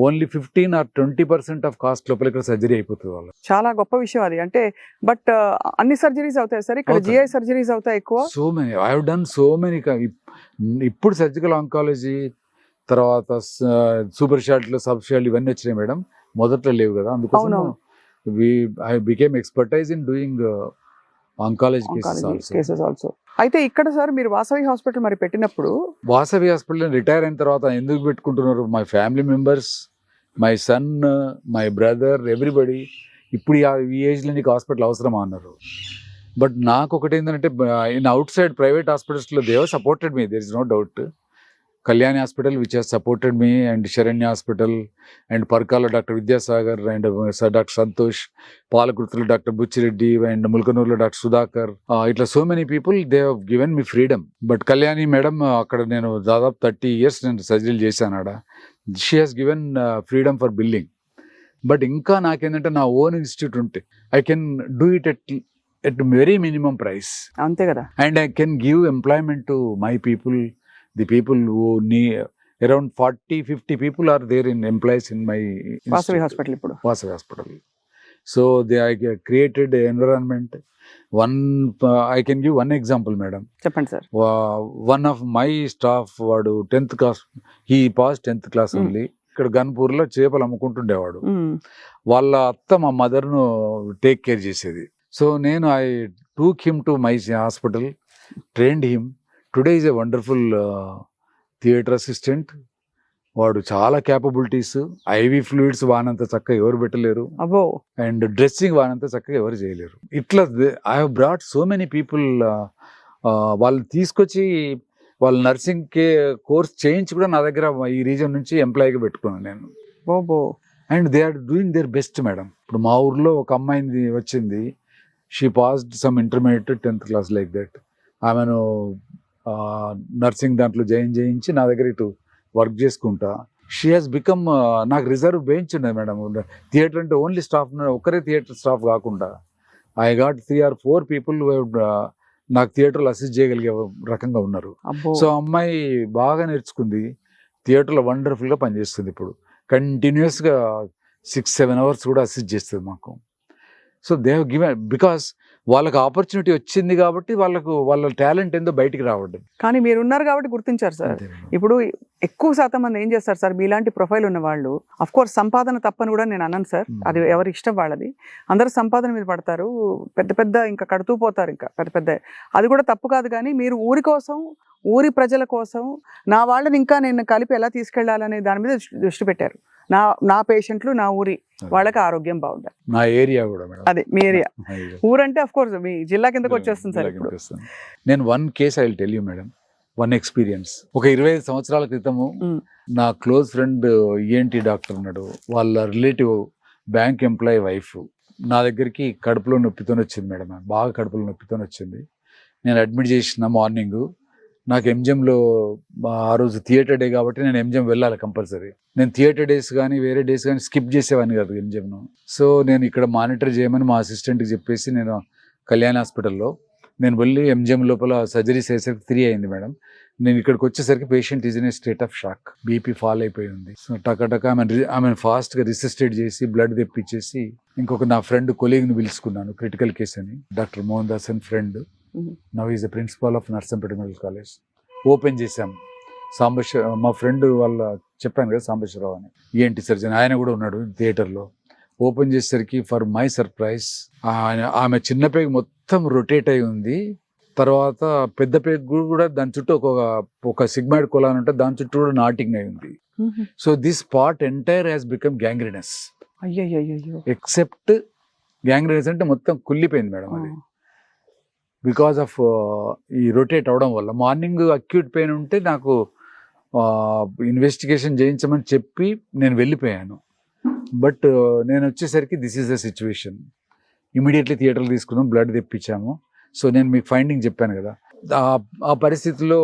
ఓన్లీ 15 or 20% ఆఫ్ కాస్ట్ లోపల ఇక్కడ సర్జరీ అయిపోతుంది వాళ్ళు. చాలా గొప్ప విషయం అది. అంటే బట్ అన్ని సర్జరీస్ అవుతాయి సార్ ఇక్కడ? అవుతాయి. జిఐ సర్జరీస్ అవుతాయి ఎక్కువ. So many I have done so many. ఇప్పుడు సర్జికల్ ఆంకాలజీ తర్వాత సూపర్ షార్ట్లు, సబ్ షార్ట్లు ఇవన్నీ వచ్చినాయి మేడం. మొదట్లో లేవు కదా, అందుకోసం I became expertise in doing oncology cases also. అయితే ఇక్కడ సార్ మీరు వాసవి హాస్పిటల్ మరి పెట్టినప్పుడు, వాసవి హాస్పిటల్ రిటైర్ అయిన తర్వాత ఎందుకు పెట్టుకుంటున్నారు, my family members, my son, my brother, everybody ఇప్పుడు ఈ ఏజ్లో నీకు హాస్పిటల్ అవసరమా అన్నారు. బట్ నాకు ఒకటి ఏంటంటే ఇన్ అవుట్ సైడ్ ప్రైవేట్ హాస్పిటల్స్లో they have supported me, there is no doubt. Kalyani hospital which has supported me, and Saranya hospital, and Parkala doctor Vidyasagar, and doctor Santosh, పాలకుర్తిలో డాక్టర్ బుచ్చిరెడ్డి, అండ్ ముల్కనూరులో డాక్టర్ సుధాకర్, ఇట్లా so many people they have given me freedom. But Kalyani madam అక్కడ నేను దాదాపు 30 years నేను సర్జరీలు చేశాను ఆడ. She has given freedom for building. But ఇంకా నాకేంటంటే నా ఓన్ ఇన్స్టిట్యూట్ ఉంటే I can do it at very minimum price. అంతే కదా. And I can give employment to my people. The people who need around 40-50 people are there in employees in my Vasavi hospital ఇప్పుడు. Vasavi Hospital. So I created an environment. I can give one example, madam. చెప్పండి sir. One of my staff వాడు 10th class, he passed 10th class only. ఇక్కడ గన్పూర్లో చేపలు అమ్ముకుంటుండేవాడు. వాళ్ళ అత్త మా మదర్ను take care చేసేది. So నేను I took him to my hospital, trained him. Today is a wonderful theatre assistant. వాడు చాలా క్యాపబిలిటీస్. ఐవి ఫ్లూయిడ్స్ వానంత చక్కగా ఎవరు పెట్టలేరు, అబ్బో, అండ్ డ్రెస్సింగ్ వానంత చక్కగా ఎవరు చేయలేరు. ఇట్లా I have brought so many people. వాళ్ళు తీసుకొచ్చి వాళ్ళ నర్సింగ్ కోర్స్ చేయించి కూడా నా దగ్గర ఈ రీజన్ నుంచి ఎంప్లాయీగా పెట్టుకున్నాను నేను. And they are doing their best madam. ఇప్పుడు మా ఊర్లో ఒక అమ్మాయిని వచ్చింది, she passed some intermediate 10th class like that. ఆమెను నర్సింగ్ దాంట్లో జాయిన్ చేయించి నా దగ్గర ఇటు వర్క్ చేసుకుంటా. షీ హాజ్ బికమ్ నాకు రిజర్వ్ బెంచ్ ఉన్నది మేడం. థియేటర్ అంటే ఓన్లీ స్టాఫ్, ఒక్కరే థియేటర్ స్టాఫ్ కాకుండా ఐ గాట్ 3 or 4 పీపుల్ నాకు థియేటర్లో అసిస్ట్ చేయగలిగే రకంగా ఉన్నారు. సో అమ్మాయి బాగా నేర్చుకుంది, థియేటర్లో వండర్ఫుల్గా పనిచేస్తుంది. ఇప్పుడు కంటిన్యూస్గా 6-7 hours కూడా అసిస్ట్ చేస్తుంది మాకు. So they have given, because వాళ్ళకి ఆపర్చునిటీ వచ్చింది కాబట్టి వాళ్ళ టాలెంట్ ఏందో బయటికి రావడం. కానీ మీరు ఉన్నారు కాబట్టి గుర్తించారు సార్. ఇప్పుడు ఎక్కువ శాతం మంది ఏం చేస్తారు సార్, మీలాంటి ప్రొఫైల్ ఉన్న వాళ్ళు, అఫ్ కోర్స్ సంపాదన తప్పని కూడా నేను అన్నాను సార్, అది ఎవరి ఇష్టం వాళ్ళది. అందరూ సంపాదన మీద పడతారు, పెద్ద పెద్ద ఇంకా కడుతూ పోతారు, ఇంకా పెద్ద పెద్ద, అది కూడా తప్పు కాదు. కానీ మీరు ఊరి కోసం, ఊరి ప్రజల కోసం, నా వాళ్ళని ఇంకా నేను కలిపి ఎలా తీసుకెళ్లాలనే దాని మీద దృష్టి పెట్టారు. నా పేషెంట్లు, నా ఊరి వాళ్ళకి ఆరోగ్యం బాగుండాలి. నా ఏరియా కూడా మేడం, అదే మీ ఏరియా. ఊరంటే అఫ్ కోర్స్ మీ జిల్లా కిందకి వచ్చేస్తుంది సార్. ఇప్పుడు నేను one case I will tell you madam, one experience. ఒక 25 సంవత్సరాల క్రితము నా క్లోజ్ ఫ్రెండ్ ఈఎన్టీ డాక్టర్ ఉన్నాడు, వాళ్ళ రిలేటివ్ బ్యాంక్ ఎంప్లాయీ వైఫ్ నా దగ్గరికి కడుపులో నొప్పితో వచ్చింది మేడం, బాగా కడుపులో నొప్పితో వచ్చింది. నేను అడ్మిట్ చేసిన మార్నింగ్. నాకు ఎంజిఎంలో ఆ రోజు థియేటర్ డే కాబట్టి నేను ఎంజిఎం వెళ్ళాలి కంపల్సరీ. నేను థియేటర్ డేస్ కానీ వేరే డేస్ కానీ స్కిప్ చేసేవాడిని కాదు ఎంజిఎంను. సో నేను ఇక్కడ మానిటర్ చేయమని మా అసిస్టెంట్కి చెప్పేసి నేను కళ్యాణ్ హాస్పిటల్లో నేను వెళ్ళి ఎంజిఎం లోపల సర్జరీ చేసేసరికి 3 అయింది మేడం. నేను ఇక్కడికి వచ్చేసరికి patient is in a state of shock, BP fall అయిపోయి ఉంది. సో టకటక ఆమె ఫాస్ట్గా రిసిస్టేట్ చేసి బ్లడ్ తెప్పించేసి ఇంకొక నా ఫ్రెండ్ కొలీగ్ని పిలుచుకున్నాను, క్రిటికల్ కేస్ అని, డాక్టర్ మోహన్ దాస్ అని friend. Now is the principal of Narsampet medical college. Open చేశాం. మా ఫ్రెండ్ వాళ్ళ చెప్పాను కదా సాంబశ్వరరావు అని, ఈఎన్టీ సర్జన్, ఆయన కూడా ఉన్నాడు థియేటర్లో. ఓపెన్ చేసేసరికి ఫర్ మై సర్ప్రైజ్ ఆమె చిన్న పేగు మొత్తం రొటేట్ అయి ఉంది. తర్వాత పెద్ద పేగు కూడా దాని చుట్టూ ఒక సిగ్మాయిడ్ కొలాన్ ఉంటే దాని చుట్టూ కూడా నాటింగ్ అయి ఉంది. So this part entire has become gangrenous. Except gangrenous అంటే మొత్తం కుళ్ళిపోయింది మేడం అది, బికాస్ ఆఫ్ ఈ రొటేట్ అవడం వల్ల. మార్నింగ్ అక్యూట్ పెయిన్ ఉంటే నాకు ఇన్వెస్టిగేషన్ చేయించమని చెప్పి నేను వెళ్ళిపోయాను. బట్ నేను వచ్చేసరికి this is the situation. Immediately థియేటర్లు తీసుకున్నాం, బ్లడ్ తెప్పించాము. సో నేను మీకు ఫైండింగ్ చెప్పాను కదా, ఆ పరిస్థితిలో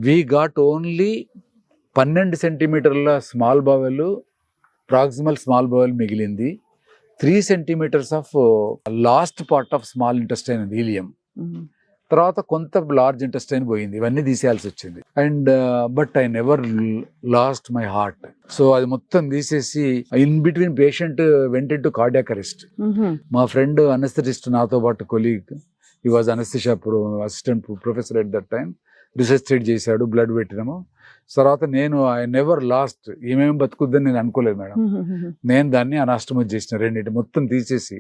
వీ గాట్ ఓన్లీ 12 సెంటీమీటర్ల small bowel, proximal small bowel మిగిలింది. 3 centimetres of last part of small intestine ileum. తర్వాత కొంత లార్జ్ ఇంటెస్టైన్ పోయింది, ఇవన్నీ తీసేయాల్సి వచ్చింది. And but I never lost my heart. So అది మొత్తం తీసేసి in between patient went to cardiac arrest. మా ఫ్రెండ్ అనస్థెటిస్ట్, నాతో పాటు colleague, he was anaesthesia assistant professor at that time, resuscitate చేశాడు, బ్లడ్ పెట్టినాము. తర్వాత నేను ఐ నెవర్ లాస్ట్, ఏమేమి బతుకుద్దని నేను అనుకోలేదు మేడం. నేను దాన్ని అనాస్టమస్ చేసిన, రెండింటి మొత్తం తీసేసి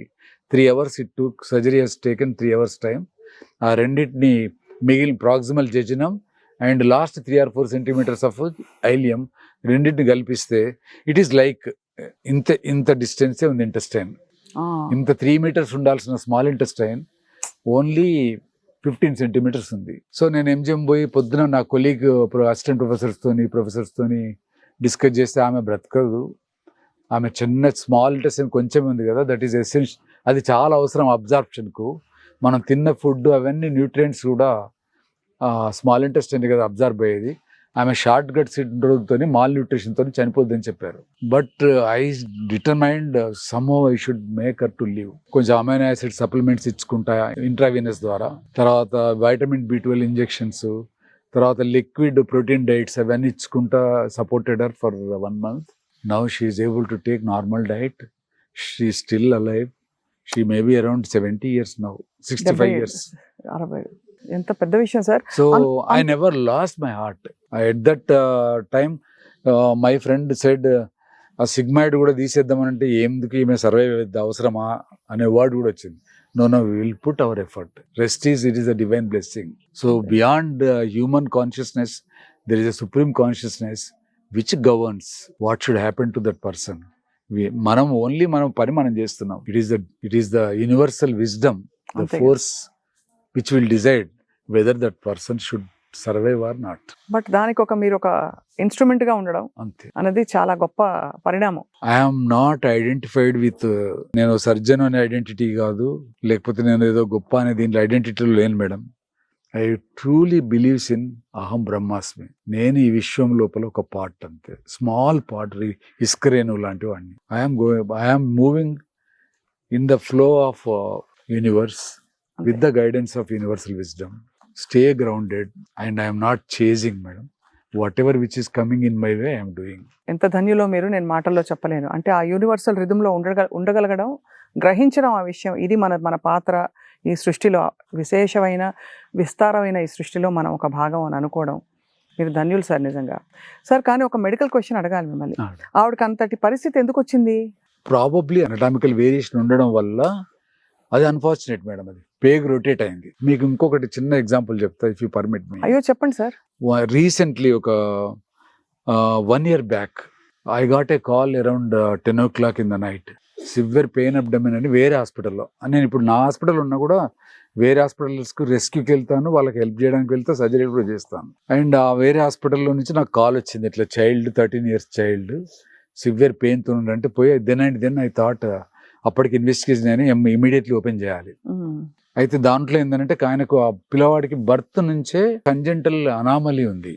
3 hours it took. Surgery has taken 3 hours time. ఆ రెండింటిని మిగిలిన proximal jejunum and last 3 or 4 centimetres of ileum రెండింటిని కల్పిస్తే ఇట్ ఈస్ లైక్ ఇంత డిస్టెన్సే ఉంది ఇంటెస్టైన్. ఇంత 3 meters ఉండాల్సిన స్మాల్ ఇంటెస్టైన్ ఓన్లీ 15 సెంటీమీటర్స్ ఉంది. సో నేను ఎంజిఎం పోయి పొద్దున నా కొలీగ్ అసిస్టెంట్ ప్రొఫెసర్స్తోని డిస్కస్ చేస్తే ఆమె బ్రతకదు, ఆమె చిన్న స్మాల్ ఇంటెస్టైన్ కొంచెం ఉంది కదా, దట్ ఈస్ ఎసెన్షియల్, అది చాలా అవసరం అబ్జార్ప్షన్కు. మనం తిన్న ఫుడ్ అవన్నీ న్యూట్రియంట్స్ కూడా స్మాల్ ఇంటెస్టైన్ కదా అబ్జర్వ్ అయ్యేది. ఆమె షార్ట్ గట్ సిండ్రోమ్తో మాల్ న్యూట్రిషన్తో చనిపోద్దని చెప్పారు. But I determined somehow I should make her to live. కొంచెం అమైనో యాసిడ్ సప్లిమెంట్స్ ఇచ్చుకుంటా ఇంట్రావీనస్ ద్వారా, తర్వాత వైటమిన్ B12 ఇంజెక్షన్స్, తర్వాత లిక్విడ్ ప్రోటీన్ డైట్స్ అవన్నీ ఇచ్చుకుంటా supported her for 1 month. Now she is able to take normal diet. She is still alive. She may be around 70 years now, 65 years. 60. ఎంత పెద్ద విషయం sir. So I never lost my heart. At that time, my friend said, ఆ sigmoid కూడా తీసేద్దామనంటే ఎందుకు ఈమె survive అయ్యేది అవసరమా అనే వర్డ్ కూడా వచ్చింది. No, we will put our effort. Rest is, it is a divine blessing. So beyond human consciousness, there is a supreme consciousness which governs what should happen to that person. మనం పని మనం చేస్తున్నాం. It is the universal wisdom, the force which will decide whether that person should survive or not. But దానికి మీరు ఒక instrument గా ఉండడం అంతే అనేది చాలా గొప్ప పరిణామం. ఐఎమ్ నాట్ ఐడెంటిఫైడ్ విత్, నేను సర్జన్ అనే ఐడెంటిటీ కాదు, లేకపోతే నేను ఏదో గొప్ప అనే దీంట్లో ఐడెంటిటీలో లేను madam. I truly believes in అహం బ్రహ్మాస్మి. నేను ఈ విశ్వం లోపల ఒక పార్ట్, అంతే, స్మాల్ పార్ట్, ఇస్కరేణు లాంటి వాడిని. I'm moving in the flow of universe with the guidance of universal wisdom. Stay grounded and I'm not chasing madam. What ever which is coming in my way I'm doing. ఎంత ధన్యులో మీరు, నేను మాటల్లో చెప్పలేను. అంటే ఆ universal రిథంలో ఉండగలగడం, గ్రహించడం ఆ విషయం, ఇది మన పాత్ర ఈ సృష్టిలో, విశేషమైన విస్తారమైన ఈ సృష్టిలో మనం ఒక భాగం అని అనుకోవడం. మీరు ధన్యులు సార్ నిజంగా. సార్ కానీ ఒక మెడికల్ క్వశ్చన్ అడగాలి మిమ్మల్ని. ఆవిడకి అంతటి పరిస్థితి ఎందుకు వచ్చింది? ప్రాబబ్లీ అనటామికల్ వేరియేషన్ ఉండడం వల్ల. అది అన్ఫార్చునేట్ మేడం. అది పేగ్ రొటేట్ అయింది. మీకు ఇంకొకటి చిన్న ఎగ్జాంపుల్ చెప్తా, ఇఫ్ యూ పర్మిట్ మీ. అయ్యో చెప్పండి సార్. రీసెంట్లీ ఒక 1 year back I got a call around 10 o'clock in the night. Severe pain abdomen అని వేరే హాస్పిటల్లో. నేను ఇప్పుడు నా హాస్పిటల్ ఉన్నా కూడా వేరే హాస్పిటల్స్కి రెస్క్యూకి వెళ్తాను, వాళ్ళకి హెల్ప్ చేయడానికి వెళ్తే సర్జరీ కూడా చేస్తాను. అండ్ ఆ వేరే హాస్పిటల్లో నుంచి నాకు కాల్ వచ్చింది, ఇట్లా చైల్డ్ 13 years చైల్డ్ సివియర్ పెయిన్తో ఉండంటే పోయి దెన్ ఐ థాట్ అప్పటికి ఇన్వెస్టిగేషన్ అని ఇమీడియట్లీ ఓపెన్ చేయాలి. అయితే దాంట్లో ఏంటంటే ఆయనకు ఆ పిల్లవాడికి బర్త్ నుంచే కంజెంటల్ అనామలీ ఉంది.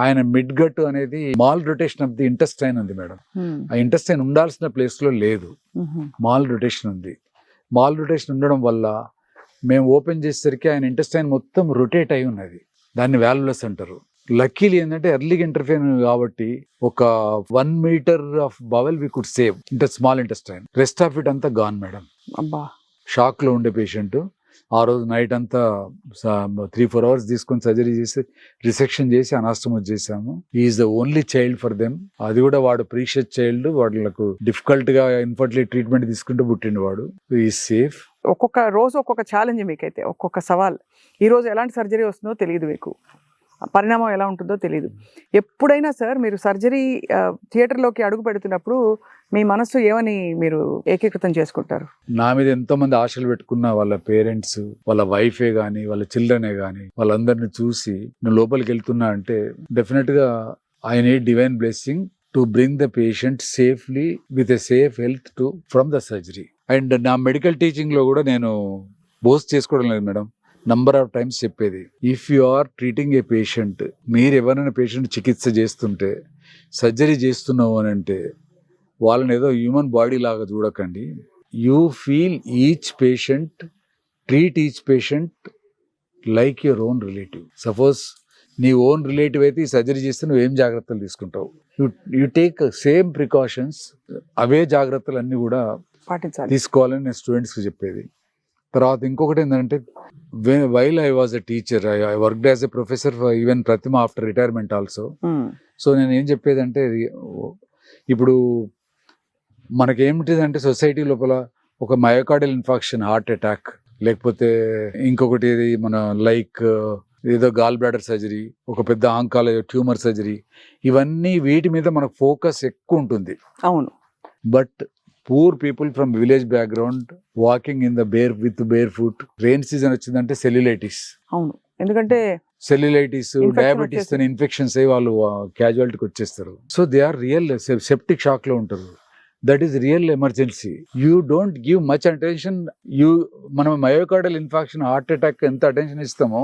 ఆయన మిడ్ గట్ అనేది mall rotation of the intestine ఉంది మేడం. ఆ ఇంటెస్టైన్ ఉండాల్సిన ప్లేస్ లో లేదు, మాల్ రొటేషన్ ఉంది. మాల్ రొటేషన్ ఉండడం వల్ల మేము ఓపెన్ చేసేసరికి ఆయన ఇంటెస్టైన్ మొత్తం రొటేట్ అయి ఉన్నది. దాన్ని వాల్వ్లెస్ అంటారు. లక్కీలీ ఏంటంటే ఎర్లీగా ఇంటర్ఫియర్ కాబట్టి ఒక 1 meter of bowel we could save small intestine. Rest of it అంతా గాన్ మేడం. అబ్బా, షాక్ లో ఉండే పేషెంట్. ఆ రోజు నైట్ అంతా 3-4 hours తీసుకొని సర్జరీ చేసి రిసెక్షన్ చేసి అనాస్టమోస్ చేసాము. Is the only child for them. అది కూడా వాడు ప్రీషియస్ చైల్డ్. వాళ్ళకు డిఫికల్ట్ గా ఇన్ఫర్టిలిటీ ట్రీట్మెంట్ తీసుకుంటూ పుట్టిండు వాడు. ఈ సేఫ్. ఒక్కొక్క రోజు ఒక్కొక్క ఛాలెంజ్ మీకైతే, ఒక్కొక్క సవాల్. ఈ రోజు ఎలాంటి సర్జరీ వస్తుందో తెలియదు, మీకు పరిణామం ఎలా ఉంటుందో తెలియదు. ఎప్పుడైనా సార్ మీరు సర్జరీ థియేటర్లోకి అడుగు పెడుతున్నప్పుడు మీ మనస్సు ఏమని మీరు ఏకీకృతం చేసుకుంటారు? నా మీద ఎంతో మంది ఆశలు పెట్టుకున్న వాళ్ళ పేరెంట్స్, వాళ్ళ వైఫే గానీ, వాళ్ళ చిల్డ్రనే గానీ, వాళ్ళందరినీ చూసి నేను లోపలికి వెళ్తున్నా అంటే డెఫినెట్ గా I need divine blessing to bring the patient safely with a safe health to from the surgery. And నా మెడికల్ టీచింగ్ లో కూడా నేను బోస్ట్ చేసుకోవడం లేదు మేడం. నంబర్ ఆఫ్ టైమ్స్ చెప్పేది, if you are treating a patient, మీరు ఎవరైనా patient చికిత్స చేస్తుంటే, సర్జరీ చేస్తున్నావు అని అంటే వాళ్ళని ఏదో హ్యూమన్ బాడీ లాగా చూడకండి. You feel each patient, treat each patient like your own relative. Suppose నీ ఓన్ రిలేటివ్ అయితే ఈ సర్జరీ చేస్తే నువ్వు ఏం జాగ్రత్తలు తీసుకుంటావు, యూ టేక్ సేమ్ ప్రికాషన్స్. అవే జాగ్రత్తలు అన్నీ కూడా పాటించాలి, తీసుకోవాలని నేను స్టూడెంట్స్కి చెప్పేది. తర్వాత ఇంకొకటి ఏంటంటే, while I was a teacher, I worked as a professor even Pratima after retirement also. So నేను ఏం చెప్పేదంటే, ఇప్పుడు మనకేమిటిదంటే సొసైటీ లోపల ఒక మయోకార్డియల్ ఇన్ఫాక్షన్, హార్ట్ అటాక్, లేకపోతే ఇంకొకటి ఏది మన లైక్ ఏదో గాల్ బ్లాడర్ సర్జరీ, ఒక పెద్ద ఆంకాలజీ ట్యూమర్ సర్జరీ, ఇవన్నీ వీటి మీద మనకు ఫోకస్ ఎక్కువ ఉంటుంది. అవును. But poor people from village background walking in the bare foot, rain season వచ్చిందంటే సెల్యులైటిస్. అవును, ఎందుకంటే సెల్యులైటిస్, డయాబెటీస్ తో ఇన్ఫెక్షన్స్ అయ్యి వాళ్ళు క్యాజువాలిటీకి వచ్చేస్తారు. So they are real septic shock లో ఉంటారు. That is real emergency. You don't give much attention. మనం మయోకార్డియల్ ఇన్ఫాక్షన్, హార్ట్ అటాక్ ఎంత అటెన్షన్ ఇస్తామో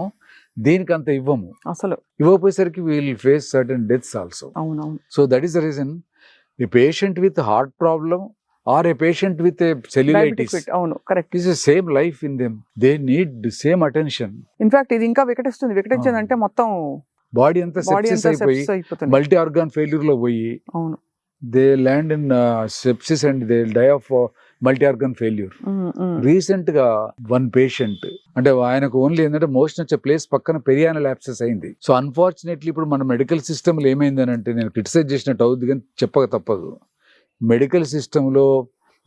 దీనికి అంత ఇవ్వము. అసలు ఇవ్వకపోయేసరికి will face certain deaths also. అవునవును. So that is the reason a patient with heart problem or a patient with a cellulitis, అవును, correct, is the same life in them. They need the same attention. In fact ఇది ఇంకా వికటించింది అంటే మొత్తం body అంతా sepsis అయిపోయి multi organ failure లో పోయి, అవును, they land in sepsis and they die of multi organ failure. Recent గా వన్ పేషెంట్ అంటే ఆయనకు ఓన్లీ ఏంటంటే మోషన్ వచ్చే ప్లేస్ పక్కన పెరియానల్ యాబ్సెస్ అయింది. సో అన్ఫార్చునేట్లీ ఇప్పుడు మన మెడికల్ సిస్టమ్ లో ఏమైందని అంటే, నేను క్రిటిసైజ్ చేసినట్టు అవుద్ది కానీ చెప్పక తప్పదు, మెడికల్ సిస్టమ్ లో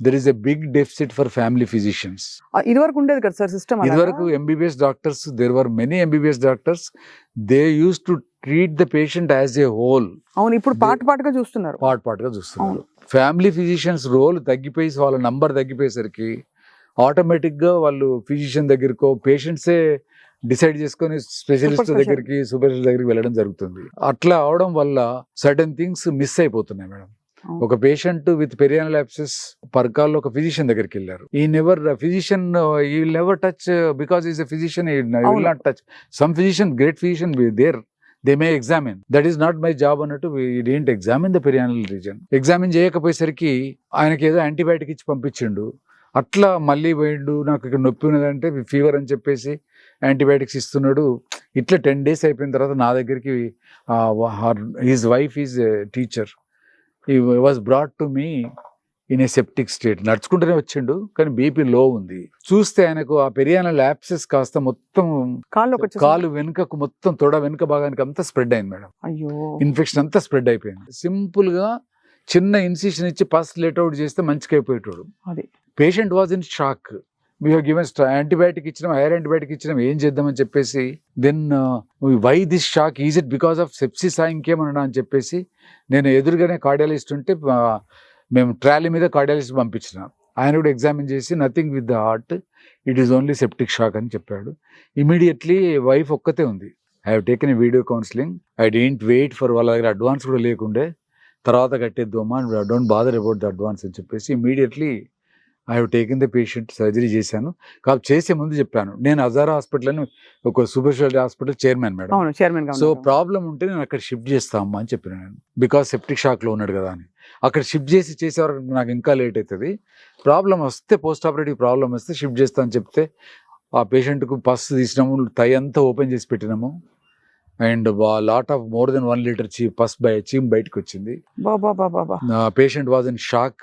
there is a big deficit for family physicians. ఇదివరకు ఉండేది కదా సార్ సిస్టమ్. ఇదివరకు MBBS doctors, there were many MBBS doctors, they use to treat the patient as a whole. అవును, ఇప్పుడు పాటుగా చూస్తున్నారు. ఫ్యామిలీ ఫిజిషియన్స్ రోల్ తగ్గిపోయి వాళ్ళ నంబర్ తగ్గిపోయేసరికి ఆటోమేటిక్ గా వాళ్ళు ఫిజిషియన్ దగ్గరకో పేషెంట్సే డిసైడ్ చేసుకొని స్పెషలిస్ట్ దగ్గరికి, సూపర్ స్పెషలిస్ట్ దగ్గరికి వెళ్ళడం జరుగుతుంది. అట్లా అవడం వల్ల సర్టెన్ థింగ్స్ మిస్ అయిపోతున్నాయి మేడం. ఒక పేషెంట్ విత్ పెరియానల్ యాబ్సెస్ పర్కాల్లో ఒక ఫిజిషియన్ దగ్గరికి వెళ్ళారు. ఈ physician he will never touch because is a physician, will not touch. Some physician, great physician there, they may examine, that is not my job అన్నట్టు didn't examine the perianal region. Examine చేయకపోయేసరికి ఆయనకి ఏదో antibiotic ఇచ్చి పంపించిండు. అట్లా మళ్ళీ పోయిండు, నాకు ఇక్కడ నొప్పి ఉన్నదంటే ఫీవర్ అని చెప్పేసి యాంటీబయాటిక్స్ ఇస్తున్నాడు. ఇట్లా 10 days అయిపోయిన తర్వాత నా దగ్గరికి his wife is teacher, he was brought to me in a septic state. నడుచుకుంటూనే వచ్చిండు కానీ బీపీ లో ఉంది. చూస్తే ఆయనకు ఆ పెరియానల్ యాబ్సెస్ కాస్త మొత్తం కాలు వెనుకకు మొత్తం తొడ వెనుక భాగానికి అంతా స్ప్రెడ్ అయింది మేడం. అయ్యో, ఇన్ఫెక్షన్ అంతా స్ప్రెడ్ అయిపోయింది. సింపుల్ గా చిన్న ఇన్సిషన్ ఇచ్చి పస్ లెట్ అవుట్ చేస్తే మంచిగా అయిపోయేటోడు. Patient was in shock. We have given antibiotic ఇచ్చినాం, హైర్ యాంటీబయాటిక్ ఇచ్చినాం, ఏం చేద్దామని చెప్పేసి then why this shock, is it because of sepsis ఇంకేమన్నా అని చెప్పేసి నేను ఎదురుగానే కార్డియాలజిస్ట్ ఉంటే మేము ట్రాలీ మీద కార్డియాలజిస్ట్ పంపించిన. ఆయన కూడా ఎగ్జామిన్ చేసి nothing with the heart, it is only septic shock అని చెప్పాడు. ఇమీడియట్లీ వైఫ్ ఒక్కతే ఉంది. I have taken a video counselling. I don't wait for వాళ్ళ దగ్గర అడ్వాన్స్ కూడా లేకుండే, తర్వాత కట్టేద్దామా, don't bother about the advance అని చెప్పేసి immediately I have taken the patient, surgery చేశాను. కాబట్టి చేసే ముందు చెప్పాను, నేను హజారా హాస్పిటల్ అని ఒక super speciality hospital chairman madam. So problem ఉంటే నేను అక్కడ షిఫ్ట్ చేస్తామా అని చెప్పిన నేను, బికాస్ సెప్టిక్ షాక్లో ఉన్నాడు కదా అని. అక్కడ షిఫ్ట్ చేసేవరకు నాకు ఇంకా లేట్ అవుతుంది. ప్రాబ్లం వస్తే, పోస్ట్ ఆపరేటివ్ ప్రాబ్లం వస్తే షిఫ్ట్ చేస్తా అని చెప్తే ఆ పేషెంట్కు పస్ తీసినాము, తై అంతా ఓపెన్ చేసి పెట్టినాము. And lot of more than 1 liter చీమ్ బయటకు వచ్చింది. Patient was in shock.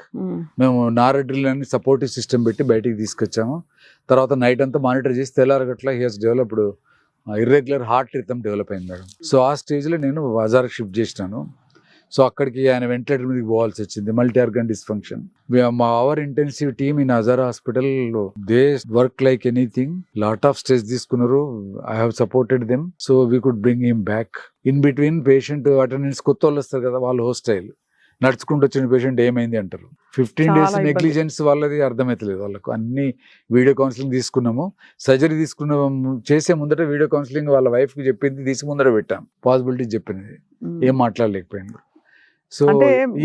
మేము నారడ్రిల్ అని సపోర్టివ్ సిస్టమ్ పెట్టి బయటికి తీసుకొచ్చాము. తర్వాత నైట్ అంతా మానిటర్ చేసి తెల్లారగట్ల he has developed irregular heart rhythm develop అయింది మేడం. సో ఆ స్టేజ్లో నేను హజారాకి షిఫ్ట్ చేసినాను. సో అక్కడికి ఆయన వెంటిలేటర్ మీదకి పోవాల్సి వచ్చింది, multi organ dysfunction. Our intensive team in Hazara hospital, they work like anything. Lot of stress తీసుకున్నారు. I have supported them, so we could bring him back. In between patient attendance కొత్త వాళ్ళు వస్తారు కదా, వాళ్ళు హోస్టైల్ నడుచుకుంటూ వచ్చిన పేషెంట్ ఏమైంది అంటారు. 15 days నెగ్లిజెన్స్ వాళ్ళది అర్థమవుతలేదు వాళ్ళకు. అన్ని వీడియో కౌన్సిలింగ్ తీసుకున్నాము, సర్జరీ తీసుకున్నాము. చేసే ముందట వీడియో కౌన్సిలింగ్ వాళ్ళ వైఫ్కి చెప్పింది తీసి ముందర పెట్టాం, పాసిబిలిటీ చెప్పింది, ఏం మాట్లాడలేకపోయింది. So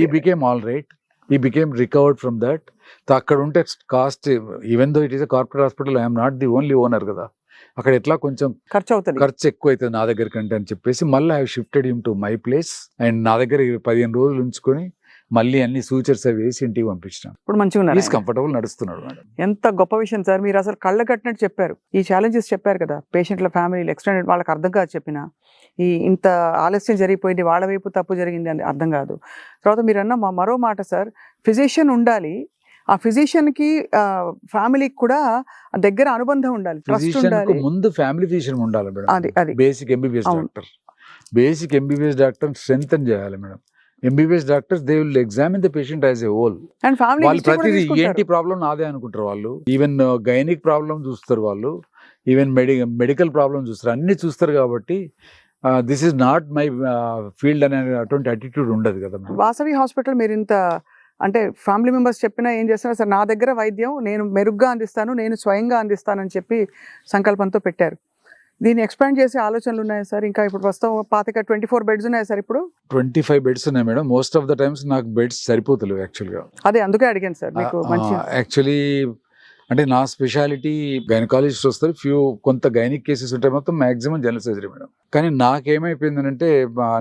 he became all right, he became recovered from that. అక్కడ ఉంటే cost, even though it is a corporate hospital, I'm not the only owner కదా, అక్కడ ఎట్లా కొంచెం ఖర్చు ఎక్కువ అవుతుంది నా దగ్గర కంటే అని చెప్పేసి మళ్ళీ I shifted him to my place. And నా దగ్గర 15 రోజులు ఉంచుకొని మళ్ళీ అన్ని సూచర్స్ అవి వేసి ఇంటికి పంపించాను. ఇప్పుడు మంచిగా కంఫర్టబుల్ నడుస్తున్నాడు మేడం. ఎంత గొప్ప విషయం సార్, మీరు అసలు కళ్ళ కట్టినట్టు చెప్పారు. ఈ ఛాలెంజెస్ చెప్పారు కదా, పేషెంట్ల ఫ్యామిలీలు ఎక్స్టెండెడ్ వాళ్ళకి అర్థం కాదు చెప్పిన, ఈ ఇంత ఆలస్యం జరిగిపోయింది, వాళ్ళ వైపు తప్పు జరిగింది అని అర్థం కాదు. తర్వాత మీరు అన్న మరో మాట సార్, ఫిజిషియన్ ఉండాలి, ఆ ఫిజిషియన్ కి ఫ్యామిలీకి కూడా దగ్గర అనుబంధం ఉండాలి, ట్రస్ట్ ఉండాలి. ముందు ఫ్యామిలీ ఫిజిషియన్ ఉండాలి మేడం. అది బేసిక్ ఎంబీబీఎస్ డాక్టర్ స్ట్రెంగ్తన్ చేయాలి madam. MBBS doctors they will examine the patient as a whole. వాళ్ళు ప్రతిదీ ఏంటి ప్రాబ్లం నాదే అనుకుంటారు వాళ్ళు. ఈవెన్ గైనిక్ ప్రాబ్లం చూస్తారు వాళ్ళు, ఈవెన్ మెడికల్ ప్రాబ్లం చూస్తారు, అన్ని చూస్తారు. కాబట్టి this is not my field అనే అటువంటి అటిట్యూడ్ ఉండదు కదా. వాసవి హాస్పిటల్ మీరు ఇంత అంటే ఫ్యామిలీ మెంబర్స్ చెప్పినా ఏం చేస్తున్నారు సార్, నా దగ్గర వైద్యం నేను మెరుగ్గా అందిస్తాను, నేను స్వయంగా అందిస్తానని చెప్పి సంకల్పంతో పెట్టారు. దీన్ని ఎక్స్పాండ్ చేసే ఆలోచనలు ఉన్నాయి సార్? ఇంకా ఇప్పుడు ప్రస్తుతం 24 beds ఉన్నాయి సార్, ఇప్పుడు 25 beds ఉన్నాయి madam. Most of the times నాకు బెడ్స్ సరిపోతలేవు యాక్చువల్గా. అదే అందుకే అడిగాను సార్ మీకు. యాక్చువల్లీ అంటే నా స్పెషాలిటీ గైనకాలజిస్ట్ వస్తారు, కొంత గైనిక్ కేసెస్ ఉంటాయి, మొత్తం మాక్సిమం జనరల్ సర్జరీ మేడం. కానీ నాకేమైపోయిందంటే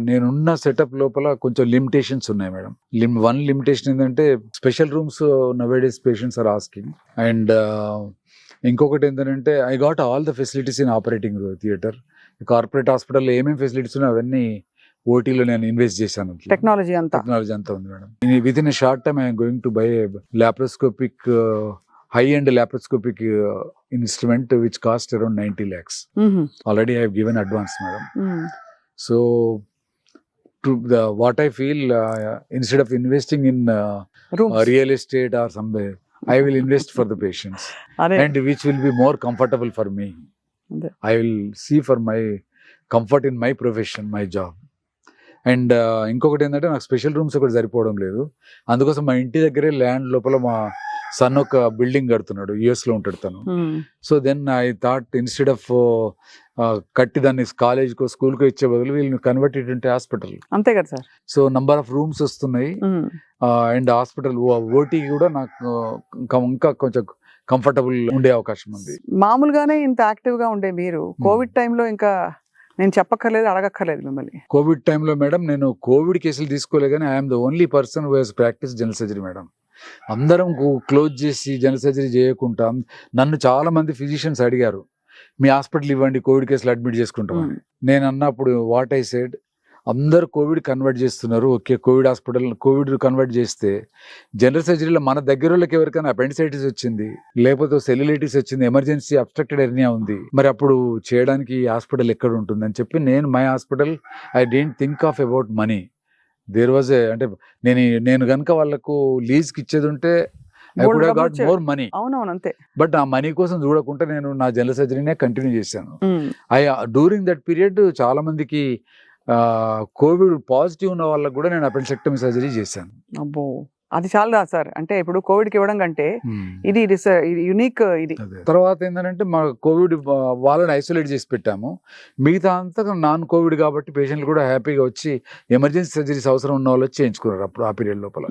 నేనున్న సెటప్ లోపల కొంచెం లిమిటేషన్స్ ఉన్నాయి మేడం. వన్ లిమిటేషన్ ఏంటంటే special rooms nowadays patients are asking. And ఇంకొకటి ఏంటంటే I got all the facilities in operating theatre. Corporate హాస్పిటల్లో ఏమేమి ఫెసిలిటీస్ ఉన్నాయో అవన్నీ ఓటీలో నేను ఇన్వెస్ట్ చేశాను. టెక్నాలజీ అంతా ఉంది madam. With in a short time I'm going to buy laparoscopic high-end laparoscopic instrument which cost around 90 lakhs. Already I have given advance, madam. So what I feel, instead of investing in real estate or somewhere, I will invest for the patients and which will be more comfortable for me. I will see for my comfort in my profession, my job. And ఇంకొకటి ఏంటంటే నాకు special rooms ఒకటి సరిపోవడం లేదు. అందుకోసం మా ఇంటి దగ్గరే ల్యాండ్ లోపల మా సన్ ఒక బిల్డింగ్ కడుతున్నాడు, US లో ఉంటాడు తను. So then I thought instead of కట్టి దాన్ని కాలేజ్కో స్కూల్కో ఇచ్చే బదులు వీళ్ళని కన్వర్ట్ ఇంటే హాస్పిటల్. అంతే కదా sir. So number of rooms వస్తున్నాయి అండ్ హాస్పిటల్ ఓటీ కూడా నాకు ఇంకా కొంచెం కంఫర్టబుల్ ఉండే అవకాశం ఉంది. మామూలుగానే ఇంత యాక్టివ్ గా ఉండే మీరు కోవిడ్ టైంలో ఇంకా నేను చెప్పక్కర్లేదు, అడగక్కర్లేదు మిమ్మల్ని. కోవిడ్ టైంలో మేడం నేను కోవిడ్ కేసులు తీసుకోలే కానీ I'm the only person who has practice general surgery madam. అందరం క్లోజ్ చేసి జనరల్ సర్జరీ చేయకుండా నన్ను చాలా మంది ఫిజిషియన్స్ అడిగారు, మీ హాస్పిటల్ ఇవ్వండి కోవిడ్ కేసులు అడ్మిట్ చేసుకుంటామని. నేను అన్నప్పుడు వాట్ ఐ సెడ్, అందరు కోవిడ్ కన్వర్ట్ చేస్తున్నారు, okay Covid hospital Covid convert చేస్తే జనరల్ సర్జరీలో మన దగ్గర వాళ్ళకి ఎవరికైనా అపెండిసైటిస్ వచ్చింది, లేకపోతే సెల్యులైటిస్ వచ్చింది, ఎమర్జెన్సీ అబ్స్ట్రక్టెడ్ హెర్నియా ఉంది, మరి అప్పుడు చేయడానికి హాస్పిటల్ ఎక్కడ ఉంటుంది అని చెప్పి నేను my hospital I don't think of about money. There was అంటే నేను కనుక వాళ్ళకు లీజ్కి ఇచ్చేది ఉంటే I could have got more money. అవునవును అంతే. బట్ ఆ మనీ కోసం చూడకుండా నేను నా జనరల్ సర్జరీనే కంటిన్యూ చేశాను. డ్యూరింగ్ దట్ పీరియడ్ చాలా మందికి కోవిడ్ పాజిటివ్ ఉన్న వాళ్ళకి కూడా నేను అపెండిసెక్టమీ సర్జరీ చేశాను. అబ్బో, అది చాలా సార్. అంటే ఇప్పుడు కోవిడ్కి ఇవ్వడం కంటే ఇది యునిక్. ఇది తర్వాత ఏంటంటే మా కోవిడ్ వాళ్ళని ఐసోలేట్ చేసి పెట్టాము, మిగతా అంతా నాన్ కోవిడ్ కాబట్టి పేషెంట్లు కూడా హ్యాపీగా వచ్చి ఎమర్జెన్సీ సర్జరీస్ అవసరం ఉన్న వాళ్ళు వచ్చి చేయించుకున్నారు అప్పుడు ఆ పీరియడ్ లోపల.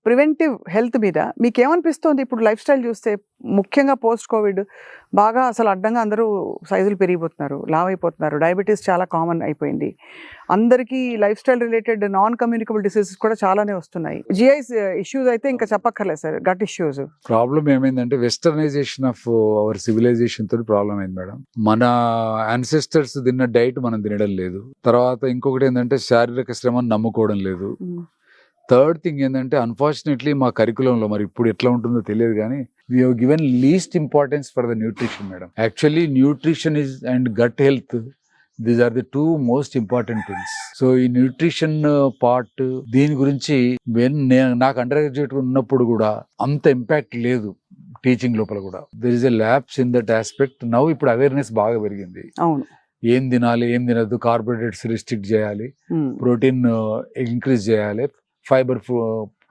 ప్రివెంటివ్ హెల్త్ మీద మీకు ఏమనిపిస్తుంది ఇప్పుడు లైఫ్ స్టైల్ చూస్తే, ముఖ్యంగా పోస్ట్ కోవిడ్ బాగా అసలు అడ్డంగా అందరూ సైజులు పెరిగిపోతున్నారు, లావ్ అయిపోతున్నారు, డయాబెటీస్ చాలా కామన్ అయిపోయింది, అందరికీ life style related non communicable diseases కూడా చాలానే వస్తున్నాయి. జిఐ ఇష్యూస్ అయితే ఇంకా చెప్పక్కర్లేదు సార్, గట్ ఇష్యూస్. ప్రాబ్లం ఏమైందంటే వెస్టర్నైజేషన్ ఆఫ్ అవర్ సివిలైజేషన్ తోటి ప్రాబ్లం అయింది మేడం. మన యాన్సెస్టర్స్ తిన్న డైట్ మనం తినడం లేదు. తర్వాత ఇంకొకటి ఏంటంటే శారీరక శ్రమను నమ్ముకోవడం లేదు. థర్డ్ థింగ్ ఏంటంటే అన్ఫార్చునేట్లీ మా కరికులంలో మరి ఇప్పుడు ఎట్లా ఉంటుందో తెలియదు కానీ we have given least importance for the nutrition madam. Actually nutrition is and gut health, these are the two most important things. So ఈ న్యూట్రిషన్ పార్ట్ దీని గురించి నాకు అండర్ గ్రాడ్యుయేట్ ఉన్నప్పుడు కూడా అంత ఇంపాక్ట్ లేదు టీచింగ్ లోపల కూడా. There is a lapse in that aspect. Now ఇప్పుడు అవేర్నెస్ బాగా పెరిగింది. అవును, ఏం తినాలి ఏం తినద్దు, కార్బోహైడ్రేట్స్ రిస్ట్రిక్ట్ చేయాలి, ప్రోటీన్ ఇంక్రీజ్ చేయాలి, ఫైబర్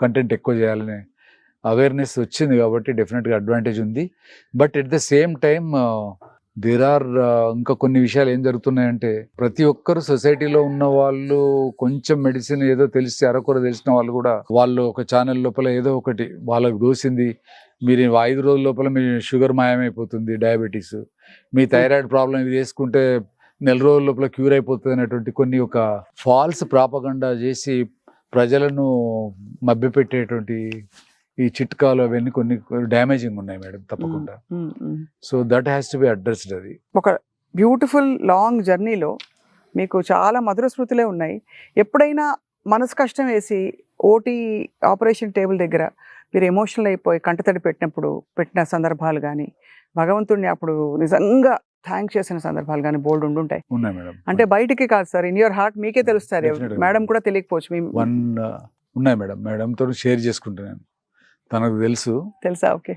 కంటెంట్ ఎక్కువ చేయాలనే అవేర్నెస్ వచ్చింది కాబట్టి డెఫినెట్గా అడ్వాంటేజ్ ఉంది. But at the same time there are ఇంకా కొన్ని విషయాలు ఏం జరుగుతున్నాయంటే ప్రతి ఒక్కరు సొసైటీలో ఉన్న వాళ్ళు కొంచెం మెడిసిన్ ఏదో తెలిసి అరకొర తెలిసిన వాళ్ళు కూడా వాళ్ళు ఒక ఛానల్ లోపల ఏదో ఒకటి వాళ్ళకు దోసింది, మీరు 5 రోజుల లోపల మీ షుగర్ మాయమైపోతుంది, డయాబెటీస్, మీ థైరాయిడ్ ప్రాబ్లం ఇది వేసుకుంటే 4 రోజుల లోపల క్యూర్ అయిపోతుంది అనేటువంటి కొన్ని ఒక ఫాల్స్ ప్రాపగండా చేసి ప్రజలను మభ్యపెట్టేటువంటి ఈ చిట్కాలు అవన్నీ కొన్ని డ్యామేజింగ్ ఉన్నాయి మేడం తప్పకుండా. So that has to B addressed. అది ఒక బ్యూటిఫుల్ లాంగ్ జర్నీలో మీకు చాలా మధుర స్మృతులే ఉన్నాయి. ఎప్పుడైనా మనసు కష్టం వేసి ఓటీ ఆపరేషన్ టేబుల్ దగ్గర మీరు ఎమోషనల్ అయిపోయి కంటతడి పెట్టిన సందర్భాలు కానీ, భగవంతుడిని అప్పుడు నిజంగా థ్యాంక్స్ చేసిన సందర్భాలు కానీ బోల్డ్ ఉండుంటాయి. ఉన్నాయి మేడం. అంటే బయటికి కాదు సార్, ఇన్ యువర్ హార్ట్ మీకే తెలుస్తారు, మేడం కూడా తెలియకపోవచ్చు. ఉన్నాయి మేడం, మేడంతో షేర్ చేసుకుంటున్నాను, తనకు తెలుసా? ఓకే.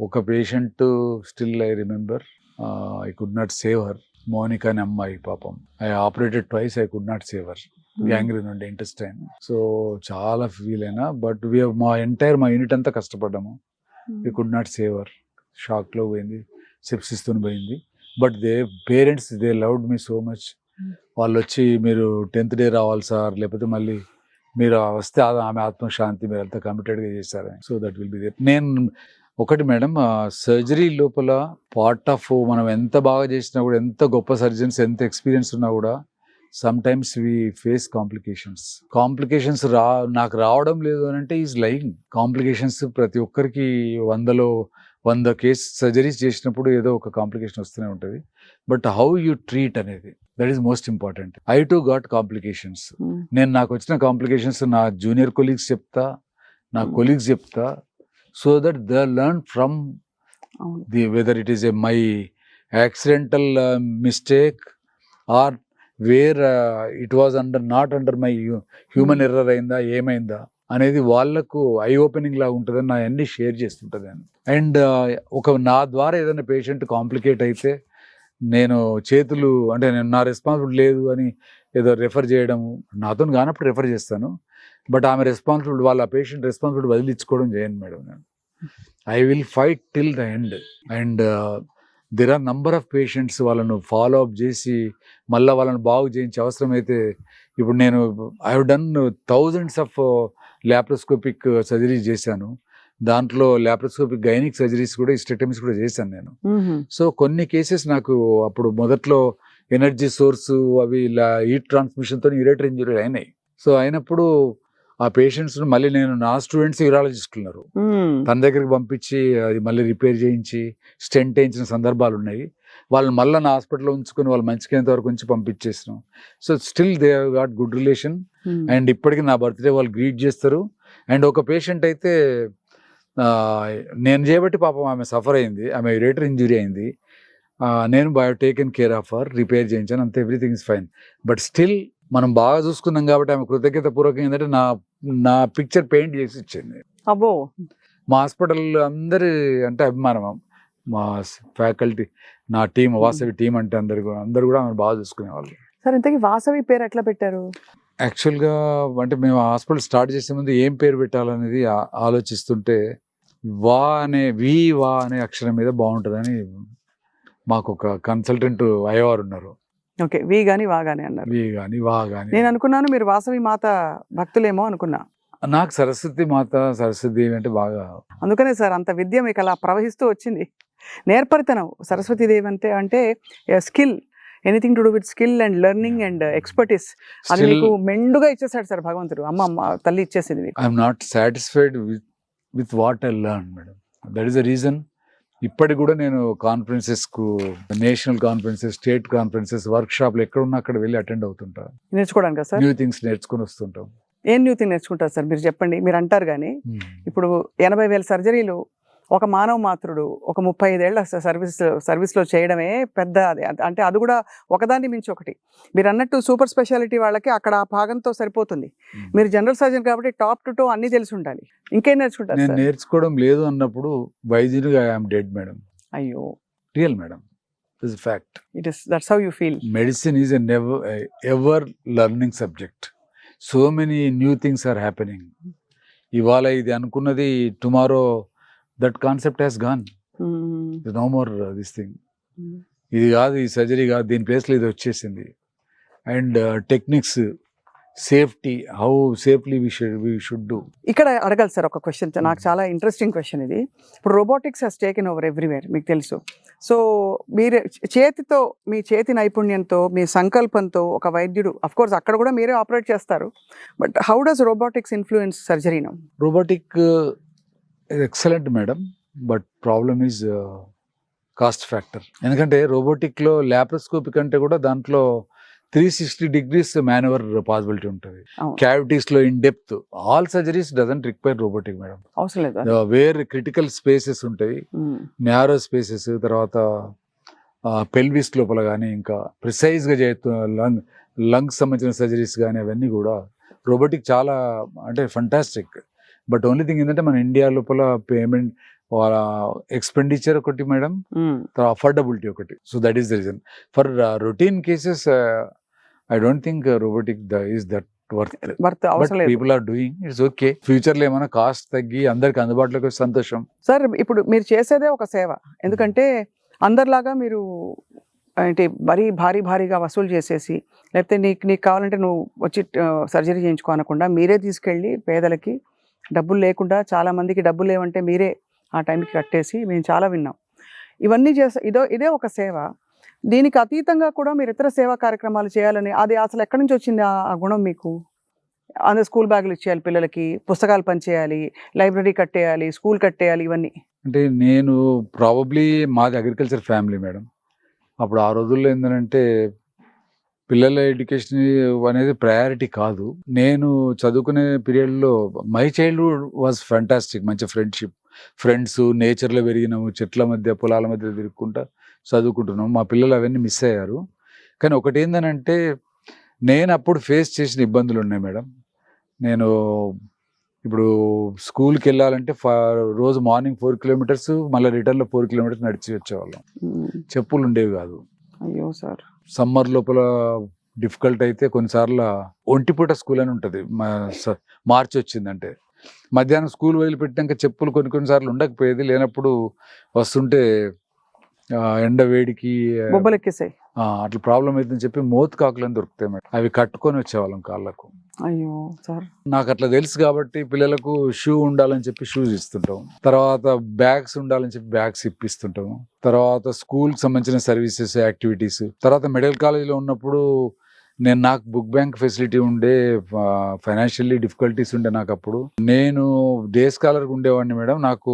ఒక patient still I remember, I could not save her. Monica అనే అమ్మాయి పాపం, I operated twice, I could not save her. Gangrene ఉండే ఇంటెస్టైన్. సో చాలా ఫీల్ అయినా, బట్ మా యూనిట్ అంతా కష్టపడ్డాము, we could not save her. Shock లో పోయింది, సెప్సిస్ తో పోయింది. But parents they loved me so much. వాళ్ళు వచ్చి మీరు 10th డే రావాలి సార్, లేకపోతే మళ్ళీ మీరు వస్తే ఆమె ఆత్మశాంతి, మీరు అంతా కమిటెడ్గా చేశారని. So that will be there. నేను ఒకటి మేడం, సర్జరీ లోపల పార్ట్ ఆఫ్ మనం ఎంత బాగా చేసినా కూడా, ఎంత గొప్ప సర్జన్స్, ఎంత ఎక్స్పీరియన్స్ ఉన్నా కూడా sometimes we face complications నాకు రావడం లేదు అని అంటే ఈజ్ లైయింగ్. కాంప్లికేషన్స్ ప్రతి ఒక్కరికి 100 కేసు సర్జరీస్ చేసినప్పుడు ఏదో ఒక కాంప్లికేషన్ వస్తూనే ఉంటుంది. బట్ హౌ యూ ట్రీట్ అనేది, that is most important. I to got complications. నేను నాకు వచ్చిన కాంప్లికేషన్స్ నా జూనియర్ కొలీగ్స్ చెప్తా, నా కొలీగ్స్ చెప్తా, so that they learn from the whether it is my accidental mistake or where it was not under my human error అయిందా, ఏమైందా అనేది వాళ్ళకు ఐ ఓపెనింగ్ లాగా ఉంటుందని నా అన్ని షేర్ చేస్తుంటుంది. అండ్ నా ద్వారా ఏదైనా పేషెంట్ కాంప్లికేట్ అయితే నేను నా రెస్పాన్సిబిలిటీ లేదు అని ఏదో రెఫర్ చేయడము, నాతో కానప్పుడు రెఫర్ చేస్తాను, బట్ ఆమె రెస్పాన్సిబిలిటీ, వాళ్ళ పేషెంట్ రెస్పాన్సిబిలిటీ వదిలించుకోవడం చేయను మేడం నేను. I will fight till the end. And there are number of patients వాళ్ళను ఫాలో అప్ చేసి మళ్ళీ వాళ్ళని బాగు చేయించి అవసరమైతే ఇప్పుడు నేను I have done thousands of laparoscopic surgeries చేశాను. దాంట్లో ల్యాప్రోస్కోపిక్ గైనిక్ సర్జరీస్ కూడా హిస్టెక్టమీస్ కూడా చేశాను నేను. సో కొన్ని కేసెస్ నాకు అప్పుడు మొదట్లో ఎనర్జీ సోర్స్ అవి ఇలా హీట్ ట్రాన్స్మిషన్తో యూరేటర్ ఇంజరీ అయినాయి. సో అయినప్పుడు ఆ పేషెంట్స్ మళ్ళీ నేను నా స్టూడెంట్స్ యూరాలజిస్ట్ ఉన్నారు, తన దగ్గరికి పంపించి అది మళ్ళీ రిపేర్ చేయించి స్టెంట్ వేయించిన సందర్భాలు ఉన్నాయి. వాళ్ళని మళ్ళీ నా హాస్పిటల్లో ఉంచుకొని వాళ్ళు మంచిగా వరకు ఉంచి పంపించేసినాం. So still they got good relation. And ఇప్పటికీ నా బర్త్డే వాళ్ళు గ్రీట్ చేస్తారు. అండ్ ఒక పేషెంట్ అయితే నేను చేయబట్టి పాపం ఆమె సఫర్ అయింది, ఆమె యూరేటర్ ఇంజురీ అయింది. నేను taken care of her, repair చేయించాను, అంత everything is fine. But still మనం బాగా చూసుకున్నాం కాబట్టి ఆమె కృతజ్ఞత పూర్వకం ఏంటంటే నా పిక్చర్ పెయింట్ చేసి ఇచ్చింది. అబ్బో, మా హాస్పిటల్ అందరి అంటే అభిమానం, మా ఫ్యాకల్టీ, నా టీం, వాసవి టీం అంటే అందరు కూడా ఆమె బాగా చూసుకునేవాళ్ళు. సార్ ఇంతకీ వాసవి పేరు ఎట్లా పెట్టారు? యాక్చువల్గా అంటే మేము హాస్పిటల్ స్టార్ట్ చేసే ముందు ఏం పేరు పెట్టాలనేది ఆలోచిస్తుంటే వా అనే అక్షరం మీద బాగుంటుందని మాకు ఒక కన్సల్టెంట్ అయ్యవారు ఉన్నారు. ఓకే, వి గాని వా గాని అన్నారు. వి గాని వా గాని. నేను అనుకున్నాను మీరు వాసవి మాత భక్తులేమో అనుకున్నా. నాకు సరస్వతి మాత, సరస్వతి దేవి అంటే బాగా, అందుకనే సార్ అంత విద్య మీకు అలా ప్రవహిస్తూ వచ్చింది. నేర్పరితనం సరస్వతి దేవి అంటే skill, anything to do with skill and learning and expertise అది మీకు మెండుగా ఇచ్చేసాడు సార్ భగవంతుడు. అమ్మ తల్లి ఇచ్చేసింది మీకు. I'm not satisfied with what I learn madam. That is the reason. ఇప్పటికి కూడా నేను కాన్ఫరెన్సెస్కు, నేషనల్ కాన్ఫరెన్సెస్, స్టేట్ కాన్ఫరెన్సెస్, వర్క్షాప్లు ఎక్కడున్నా అక్కడ వెళ్ళి అటెండ్ అవుతుంటా. నేర్చుకోవడానికి సార్ న్యూ థింగ్స్ నేర్చుకుని వస్తుంటాం. ఏం న్యూ థింగ్ నేర్చుకుంటారు సార్ మీరు చెప్పండి. మీరు అంటారు కానీ ఇప్పుడు 80,000 సర్జరీలు ఒక మానవ మాతృడు ఒక 35 ఏళ్ల సర్వీస్లో చేయడమే పెద్ద. అంటే అది కూడా ఒకదాన్ని మించి ఒకటి. మీరు అన్నట్టు సూపర్ స్పెషాలిటీ వాళ్ళకి అక్కడ ఆ భాగంతో సరిపోతుంది. మీరు జనరల్ సర్జన్ కాబట్టి టాప్ టు టో అన్ని తెలిసి ఉండాలి. ఇంకేం నేర్చుకుంటారు? నేను నేర్చుకోవడం లేదు అన్నప్పుడు వైద్యునిగా ఐఎమ్ డెడ్ మేడం. అయ్యో, real madam, it's fact. That's how you feel. Medicine is ever learning subject. So many new things are happening. ఇవాళ ఇది అనుకున్నది tomorrow that concept has gone. No more this thing. ఇది కాదు, ఈ surgery కాదు, దీని ప్లేస్లో ఇది వచ్చేసింది. And techniques, safety, how safely we should do. ఇక్కడ అడగాలి సార్ ఒక క్వశ్చన్, నాకు చాలా ఇంట్రెస్టింగ్ క్వశ్చన్ ఇది. ఇప్పుడు robotics has taken over everywhere, మీకు తెలుసు. సో మీరు చేతితో, మీ చేతి నైపుణ్యంతో, మీ సంకల్పంతో ఒక వైద్యుడు, అఫ్ కోర్స్ అక్కడ కూడా మీరే ఆపరేట్ చేస్తారు, but how does robotics influence surgery now? Robotic excellent madam, but problem is cost factor. ఎందుకంటే రోబోటిక్లో ల్యాప్రోస్కోపిక్ అంటే కూడా దాంట్లో 360 degrees మాన్యువర్ పాసిబిలిటీ ఉంటుంది. క్యావిటీస్లో in depth, all surgeries doesn't require robotic madam. అవసరం లేదు. వేర్ క్రిటికల్ స్పేసెస్ ఉంటాయి, నారో స్పేసెస్, తర్వాత పెల్విస్ లోపల కానీ ఇంకా ప్రిసైజ్గా చేస్తున్న లంగ్స్ సంబంధించిన సర్జరీస్ కానీ అవన్నీ కూడా రోబోటిక్ చాలా అంటే ఫంటాస్టిక్. బట్ ఓన్లీ థింగ్ ఏంటంటే మన ఇండియా లోపల పేమెంట్ ఎక్స్పెండిచర్ ఒకటి మేడం, అఫోర్డబిలిటీ ఒకటి. So that is the reason. For routine cases I don't think robotic is that worth. People are doing, it's okay. Future లో ఏమైనా cost తగ్గి అందరికి అందుబాటులోకి వస్తే సంతోషం. సార్ ఇప్పుడు మీరు చేసేదే ఒక సేవ, ఎందుకంటే అందరిలాగా మీరు అంటే మరీ భారీగా వసూలు చేసేసి, లేకపోతే నీకు కావాలంటే నువ్వు వచ్చి సర్జరీ చేయించుకో అనకుండా మీరే తీసుకెళ్ళి పేదలకి, డబ్బులు లేకుండా చాలా మందికి డబ్బులు లేవంటే మీరే ఆ టైంకి కట్టేసి, మేము చాలా విన్నాం. ఇవన్నీ ఇదే ఒక సేవ. దీనికి అతీతంగా కూడా మీరు ఇతర సేవా కార్యక్రమాలు చేయాలని, అది అసలు ఎక్కడి నుంచి వచ్చింది ఆ గుణం మీకు? అందరు స్కూల్ బ్యాగులు ఇచ్చేయాలి పిల్లలకి, పుస్తకాలు పనిచేయాలి, లైబ్రరీ కట్టేయాలి, స్కూల్ కట్టేయాలి, ఇవన్నీ. అంటే నేను ప్రాబబ్లీ మాది అగ్రికల్చర్ ఫ్యామిలీ మేడం. అప్పుడు ఆ రోజుల్లో ఏంటంటే పిల్లల ఎడ్యుకేషన్ అనేది ప్రయారిటీ కాదు. నేను చదువుకునే పీరియడ్లో మై చైల్డ్హుడ్ వాజ్ ఫ్యాంటాస్టిక్. మంచి ఫ్రెండ్స్, నేచర్లో పెరిగినాము, చెట్ల మధ్య, పొలాల మధ్య తిరుగుకుంటా చదువుకుంటున్నాము. మా పిల్లలు అవన్నీ మిస్ అయ్యారు. కానీ ఒకటి ఏంటంటే నేను అప్పుడు ఫేస్ చేసిన ఇబ్బందులు ఉన్నాయి మేడం. నేను ఇప్పుడు స్కూల్కి వెళ్ళాలంటే రోజు మార్నింగ్ 4 kilometers, మళ్ళీ రిటర్న్లో 4 kilometers నడిచి వచ్చేవాళ్ళం. చెప్పులు ఉండేవి కాదు. అయ్యో సార్. సమ్మర్ లోపల డిఫికల్ట్ అయితే కొన్నిసార్లు ఒంటిపూట స్కూల్ అని ఉంటుంది. మార్చి వచ్చిందంటే మధ్యాహ్నం స్కూల్ వదిలిపెట్టినాక చెప్పులు కొన్నిసార్లు ఉండకపోయేది, లేనప్పుడు వస్తుంటే ఎండ వేడికి బొబ్బలెక్కేసాయి. అట్లా ప్రాబ్లం అవుతుందని చెప్పి మోత్ కాకులని దొరుకుతాయి మేడం, అవి కట్టుకొని వచ్చేవాళ్ళం కాళ్ళకు. అయ్యో సార్. నాకు అట్లా తెలుసు కాబట్టి పిల్లలకు షూ ఉండాలని చెప్పి షూస్ ఇస్తుంటాం, తర్వాత బ్యాగ్స్ ఉండాలని చెప్పి బ్యాగ్స్ ఇప్పిస్తుంటాము, తర్వాత స్కూల్కి సంబంధించిన సర్వీసెస్ యాక్టివిటీస్. తర్వాత మెడికల్ కాలేజ్లో ఉన్నప్పుడు నాకు బుక్ బ్యాంక్ ఫెసిలిటీ ఉండే, ఫైనాన్షియల్లీ డిఫికల్టీస్ ఉండే నాకు. అప్పుడు నేను డే స్కాలర్గా ఉండేవాడిని మేడం. నాకు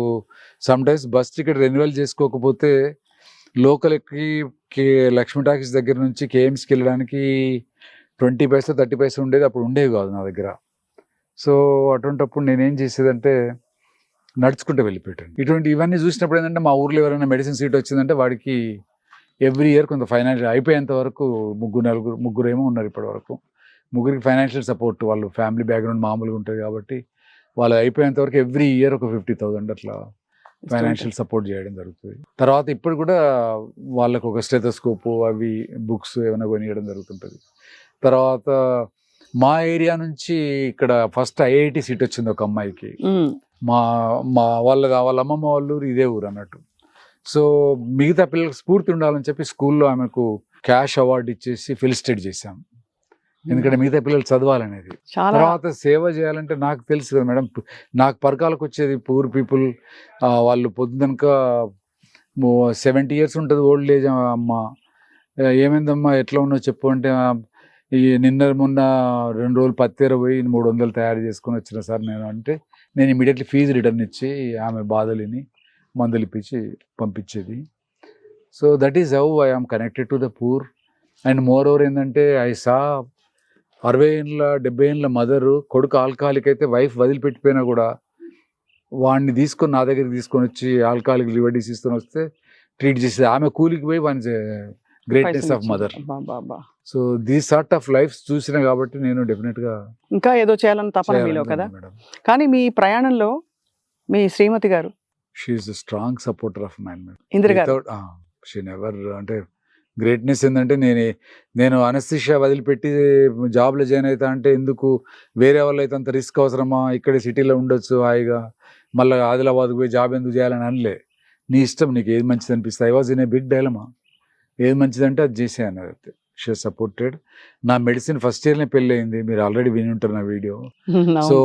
some times bus ticket renewal చేసుకోకపోతే లోకల్ ఎక్కి లక్ష్మీ టాకీస్ దగ్గర నుంచి కేఎంస్కి వెళ్ళడానికి 20 పైసా 30 పైసా ఉండేది, అప్పుడు ఉండేవి కాదు నా దగ్గర. సో అటువంటిప్పుడు నేనేం చేసేదంటే నడుచుకుంటూ వెళ్ళిపోయాను. ఇవన్నీ చూసినప్పుడు ఏంటంటే మా ఊర్లో ఎవరైనా మెడిసిన్ సీట్ వచ్చిందంటే వాడికి ఎవ్రీ ఇయర్ కొంత ఫైనాన్షియల్ అయిపోయేంత వరకు ముగ్గురు ఏమో ఉన్నారు ఇప్పటి వరకు. ముగ్గురికి ఫైనాన్షియల్ సపోర్ట్, వాళ్ళు ఫ్యామిలీ బ్యాక్గ్రౌండ్ మామూలుగా ఉంటుంది కాబట్టి వాళ్ళు అయిపోయేంత వరకు ఎవ్రీ ఇయర్ ఒక 50,000 అట్లా ఫైనాన్షియల్ సపోర్ట్ చేయడం జరుగుతుంది. తర్వాత ఇప్పుడు కూడా వాళ్ళకు ఒక స్టెథోస్కోప్ అవి బుక్స్ ఏమైనా కొనియడం జరుగుతుంటుంది. తర్వాత మా ఏరియా నుంచి ఇక్కడ ఫస్ట్ ఐఐటి సీట్ వచ్చింది ఒక అమ్మాయికి. వాళ్ళ అమ్మమ్మ వాళ్ళు ఇదే ఊరు అన్నట్టు. సో మిగతా పిల్లలకు స్ఫూర్తి ఉండాలని చెప్పి స్కూల్లో ఆమెకు క్యాష్ అవార్డు ఇచ్చేసి ఫెలిసిటేట్ చేశాం, ఎందుకంటే మిగతా పిల్లలు చదవాలనేది. తర్వాత సేవ చేయాలంటే నాకు తెలుసు కదా మేడం, నాకు పరకాలకు వచ్చేది పూర్ పీపుల్. వాళ్ళు పొద్దునక 70 years ఉంటుంది, ఓల్డ్ ఏజ్ అమ్మ. ఏమైందమ్మా ఎట్లా ఉన్నావు చెప్పు అంటే, ఈ మొన్న 2 రోజులు పత్తేర పోయి 300 తయారు చేసుకొని వచ్చిన సార్ నేను అంటే, నేను ఇమీడియట్లీ ఫీజు రిటర్న్ ఇచ్చి ఆమె బాధలిని మందులు ఇప్పించి పంపించేది. So that is how I am connected to the poor. And more over ఏంటంటే ఐ సా 60 ఏళ్ళ 70 ఏళ్ళ మదరు, కొడుకు ఆల్కహాలిక్ అయితే వైఫ్ వదిలిపెట్టిపోయినా కూడా వాడిని తీసుకొని నా దగ్గరికి తీసుకొని వచ్చి ఆల్కహాలిక్ లివర్ డిసీజ్ తో వస్తే ట్రీట్ చేసేది. ఆమె కూలికి పోయి వాని greatness of mother. So these sort of life చూసినా కాబట్టి నేను డెఫినెట్ గా ఇంకా ఏదో చేయాలని తపన మీలో కదా. కానీ మీ ప్రయాణంలో మీ శ్రీమతి గారు, she is a strong supporter of mine, madam. Indira గారు. She never, అంటే గ్రేట్నెస్ ఏంటంటే నేను అనస్థిషియా వదిలిపెట్టి జాబ్లో జాయిన్ అవుతా అంటే, ఎందుకు వేరే వాళ్ళు అయితే అంత రిస్క్ అవసరమా, ఇక్కడే సిటీలో ఉండొచ్చు హాయిగా, మళ్ళీ ఆదిలాబాద్కి పోయి జాబ్ ఎందుకు చేయాలని అనలే. నీ ఇష్టం, నీకు ఏది మంచిది అనిపిస్తే. I was in a big dilemma, ఏది మంచిదంటే అది చేసే అన్నారు. అయితే షీ సపోర్టెడ్. నా మెడిసిన్ ఫస్ట్ ఇయర్నే పెళ్ళి అయింది, మీరు ఆల్రెడీ విని ఉంటారు నా వీడియో. So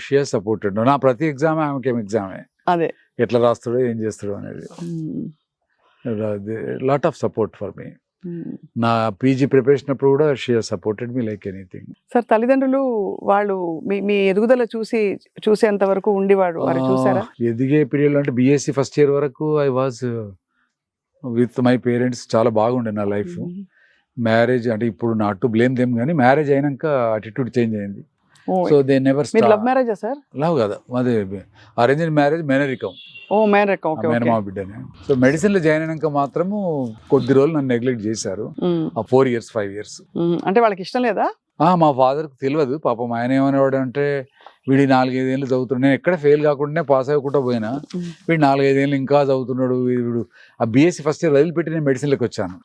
she supported. నా ప్రతి ఎగ్జామ్ ఆమెకేం ఎగ్జామే, అదే ఎట్లా రాస్తాడో ఏం చేస్తాడో అనేది. Lot of support for me. నా పీజీ ప్రిపరేషన్ అప్పుడు కూడా she supported me like anything. Sir తల్లిదండ్రులు వాళ్ళు మీ ఎదుగుదల చూసేంత వరకు ఉండేవాడు, వారు చూసారా? ఎదిగే పీరియడ్ అంటే బీఎస్సీ ఫస్ట్ ఇయర్ వరకు I was with my parents. చాలా బాగుండే నా లైఫ్. మ్యారేజ్ అంటే ఇప్పుడు నాట్ టు బ్లేమ్ దెమ్, కానీ మ్యారేజ్ అయినాక అటిట్యూడ్ చేంజ్ అయింది. So they never. లవ్ మ్యారేజా సార్? లవ్ కదా, అదే అరేంజ్డ్ మ్యారేజ్, మేనరికం. మేనమా బిడ్డనే. సో మెడిసిన్ లో జాయిన్ అయినాక మాత్రము కొద్ది రోజులు నన్ను నెగ్లెక్ట్ చేశారు. ఆ 4 years 5 years. అంటే వాళ్ళకి ఇష్టం లేదా? మా ఫాదర్కి తెలియదు పాపం. ఆయన ఏమనేవాడు అంటే, వీడి 4-5 ఏళ్ళు చదువుతున్నాడు, నేను ఎక్కడ ఫెయిల్ కాకుండా పాస్ అవ్వకుండా పోయినా, వీడు 4-5 ఏళ్ళు ఇంకా చదువుతున్నాడు, వీడు ఆ బీఎస్సీ ఫస్ట్ ఇయర్ వదిలిపెట్టి నేను మెడిసిన్లోకి వచ్చాను.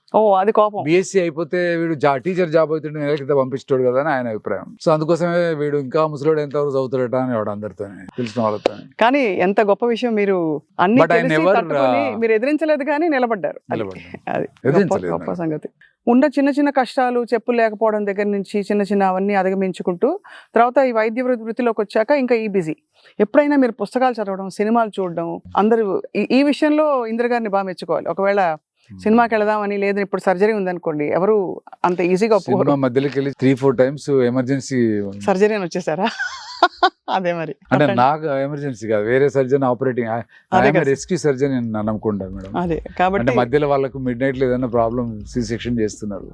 అది కోపం. బీఎస్సీ అయిపోతే వీడు టీచర్ జాబ్ అవుతుంటే నేను కింద పంపిస్తాడు కదా అని ఆయన అభిప్రాయం. సో అందుకోసమే వీడు ఇంకా ముసలోడు ఎంతవరకు చదువుతాడట అని వాడు అందరితో, తెలిసిన వాళ్ళతో. కానీ ఎంత గొప్ప విషయం, మీరు అన్ని మీరు ఎదిరించలేదు కానీ నిలబడ్డారు. గొప్ప సంగతి. ఉన్న చిన్న చిన్న కష్టాలు, చెప్పులు లేకపోవడం దగ్గర నుంచి చిన్న చిన్న అవన్నీ అధిగమించుకుంటూ తర్వాత ఈ వైద్య వృత్తిలోకి వచ్చాక ఇంకా ఈ బిజీ. ఎప్పుడైనా మీరు పుస్తకాలు చదవడం, సినిమాలు చూడడం, అందరూ ఈ విషయంలో ఇందిర గారిని బాగా మెచ్చుకోవాలి. ఒకవేళ సినిమాకి వెళదామని, లేదు ఇప్పుడు సర్జరీ ఉందనుకోండి, ఎవరు అంత ఈజీగా మధ్యలోకి వెళ్ళి 3-4 times ఎమర్జెన్సీ సర్జరీ అని వచ్చేసారా? అదే మరి. అంటే నాకు ఎమర్జెన్సీ కాదు, వేరే సర్జన్ ఆపరేటింగ్ రెస్క్యూ సర్జన్ నమ్మకుంటాను మేడం. అదే కాబట్టి మధ్యలో వాళ్ళకు మిడ్ నైట్ లో ఏదైనా ప్రాబ్లం సి సెక్షన్ చేస్తున్నారు,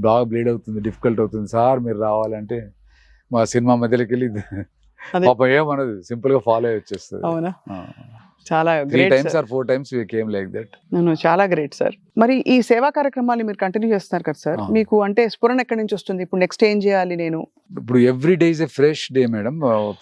బాగా బ్లీడ్ అవుతుంది, డిఫికల్ట్ అవుతుంది సార్ మీరు రావాలంటే, మా సినిమా మధ్యలోకి వెళ్ళి పాపం ఏమన్నది సింపుల్ గా ఫాలో అయ్యి వచ్చేస్తుంది. అవునా? చాలా great. 3 times or 4 times we came like that. చాలా గ్రేట్ సార్. మరి ఈ సేవా కార్యక్రమాలు మీరు కంటిన్యూ చేస్తున్నారు కదా సార్, మీకు అంటే స్ఫురణ ఎక్కడి నుంచి వస్తుంది? ఇప్పుడు నెక్స్ట్ ఏం చేయాలి నేను? ఇప్పుడు every day is a fresh day madam,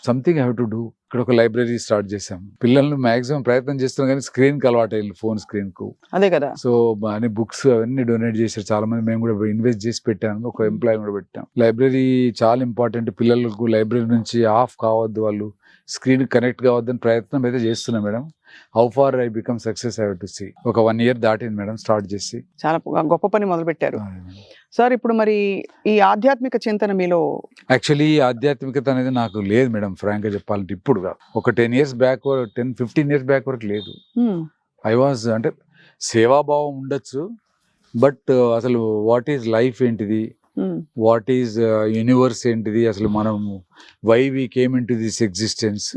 something I have to do. ఇక్కడ ఒక లైబ్రరీ స్టార్ట్ చేసాం. పిల్లల్ని మాక్సిమం ప్రయత్నం చేస్తున్నాం కానీ స్క్రీన్కి అలవాటు అయ్యింది, ఫోన్ స్క్రీన్కు. అదే కదా. సో అన్ని బుక్స్ అవన్నీ డొనేట్ చేశారు చాలా మంది. మేము కూడా ఇన్వెస్ట్ చేసి పెట్టాము, ఒక ఎంప్లాయ్ కూడా పెట్టాం. లైబ్రరీ చాలా ఇంపార్టెంట్. పిల్లలకు లైబ్రరీ నుంచి ఆఫ్ కావద్దు, వాళ్ళు స్క్రీన్ కనెక్ట్ కావద్దని ప్రయత్నం అయితే చేస్తున్నాం madam. How far I become success I have to see. ఒక 1 year దాటింది మేడం స్టార్ట్ చేసి. చాలా గొప్ప పని మొదలు పెట్టారు సార్. ఇప్పుడు మరి ఈ ఆధ్యాత్మిక చింతన మీలో, యాక్చువల్లీ ఆధ్యాత్మికత అనేది నాకు లేదు మేడం, ఫ్రాంక్ గా చెప్పాలంటే. ఇప్పుడు ఒక 10 years బ్యాక్, 10-15 years బ్యాక్ వరకు లేదు. ఐ వాజ్ అంటే సేవాభావం ఉండొచ్చు, బట్ అసలు వాట్ ఈజ్ లైఫ్ ఏంటిది, వాట్ ఈజ్ యూనివర్స్ ఏంటిది, అసలు మనం why we came into this existence,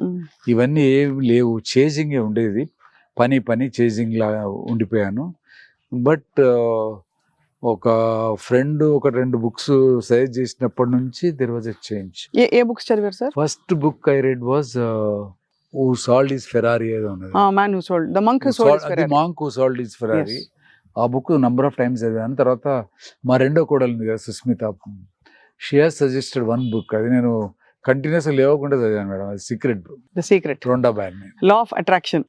ఇవన్నీ ఏం లేవు. చేజింగే ఉండేది, పని చేజింగ్ లా ఉండిపోయాను. బట్ ఒక ఫ్రెండ్ ఒక 2 books సజెస్ట్ చేసినప్పటి నుంచి దెర్ వాజ్ ఎ చేంజ్. ఏ బుక్స్ చదివారు sir? First book I read was who sold his Ferrari ఏదో ఉన్నది. Man who sold the monk who sold his Ferrari. Monk who sold his Ferrari. ఆ book number of times చదివాను. తర్వాత మా రెండో కోడలు ఉంది కదా Susmita, she has suggested 1 book. అది నేను కంటిన్యూస్ లేవకుండా చదివాను మేడం. అది secret book, the secret, Rhonda బ్యాడ్ని, లా ఆఫ్ అట్రాక్షన్.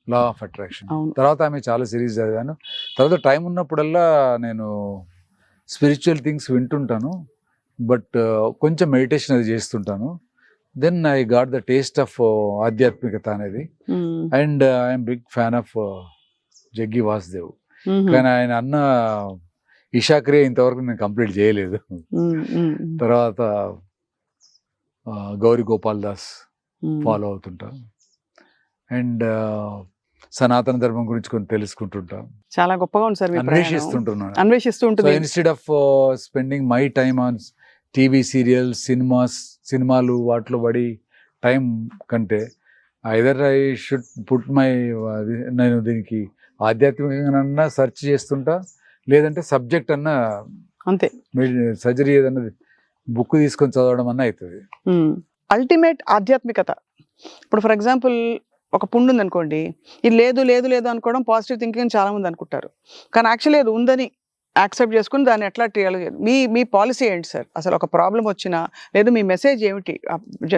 తర్వాత ఆమె చాలా సిరీస్ చదివాను. తర్వాత టైం ఉన్నప్పుడల్లా నేను స్పిరిచువల్ థింగ్స్ వింటుంటాను, బట్ కొంచెం మెడిటేషన్ అది చేస్తుంటాను. Then I got the taste of ఆధ్యాత్మికత అనేది. And I'm big fan of Jaggi Vasudev. కానీ ఆయన అన్న ఇషాక్రియ ఇంతవరకు నేను కంప్లీట్ చేయలేదు. తర్వాత గౌరీ గోపాల్ దాస్ ఫాలో అవుతుంటా. అండ్ సనాతన ధర్మం గురించి కొంచెం తెలుసుకుంటుంటా. చాలా గొప్పగా ఉంది సార్. అన్వేషిస్తుంటున్నాను. Instead of spending my time on TV serials, సినిమాలు వాటిలో పడి టైం కంటే either I should put my, నేను దీనికి ఆధ్యాత్మికంగా సెర్చ్ చేస్తుంటా, లేదంటే సబ్జెక్ట్ అన్నా అంతే, సర్జరీ ఏదన్నది బుక్ తీసుకొని చదవడం అన్న అవుతుంది. అల్టిమేట్ ఆధ్యాత్మికత. ఇప్పుడు ఫర్ ఎగ్జాంపుల్ ఒక పుండు ఉంది అనుకోండి, ఇది లేదు లేదు లేదు అనుకోవడం పాజిటివ్ థింకింగ్ చాలా మంది అనుకుంటారు. కానీ యాక్చువల్లీ అది ఉందని యాక్సెప్ట్ చేసుకుని దాన్ని ఎట్లా ట్రీట్ చేయాలి. మీ పాలసీ ఏంటి సార్? అసలు ఒక ప్రాబ్లం వచ్చినా లేదు, మీ మెసేజ్ ఏమిటి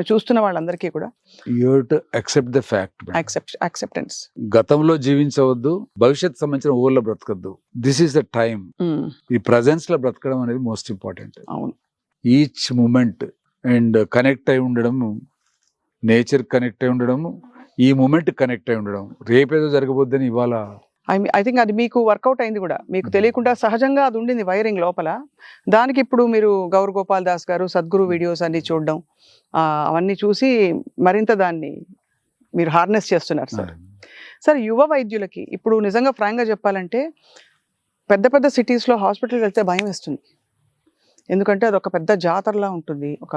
చూస్తున్న వాళ్ళందరికీ కూడా? You have to accept the fact. Acceptance. గతంలో జీవించవద్దు, భవిష్యత్ సంబంధించిన ఊళ్ళో బ్రతకద్దు. This is the time. ఈ ప్రజెన్స్ లో బ్రతకడం అనేది మోస్ట్ ఇంపార్టెంట్. అవును. ఈచ్ మూమెంట్ అండ్ కనెక్ట్ అయి ఉండడం, నేచర్ కనెక్ట్ అయి ఉండడము, ఈ మూమెంట్ కనెక్ట్ అయి ఉండడం. రేపేదో జరగబోద్దని ఇవాళ ఐ థింక్ అది మీకు వర్కౌట్ అయింది కూడా, మీకు తెలియకుండా సహజంగా అది ఉండింది వైరింగ్ లోపల. దానికి ఇప్పుడు మీరు గౌరీ గోపాల్ దాస్ గారు సద్గురు వీడియోస్ అన్ని చూడడం, అవన్నీ చూసి మరింత దాన్ని మీరు హార్నెస్ చేస్తున్నారు సార్. సార్, యువ వైద్యులకి ఇప్పుడు నిజంగా ఫ్రాంక్గా చెప్పాలంటే పెద్ద పెద్ద సిటీస్లో హాస్పిటల్కి వెళ్తే భయం వేస్తుంది. ఎందుకంటే అది ఒక పెద్ద జాతరలా ఉంటుంది, ఒక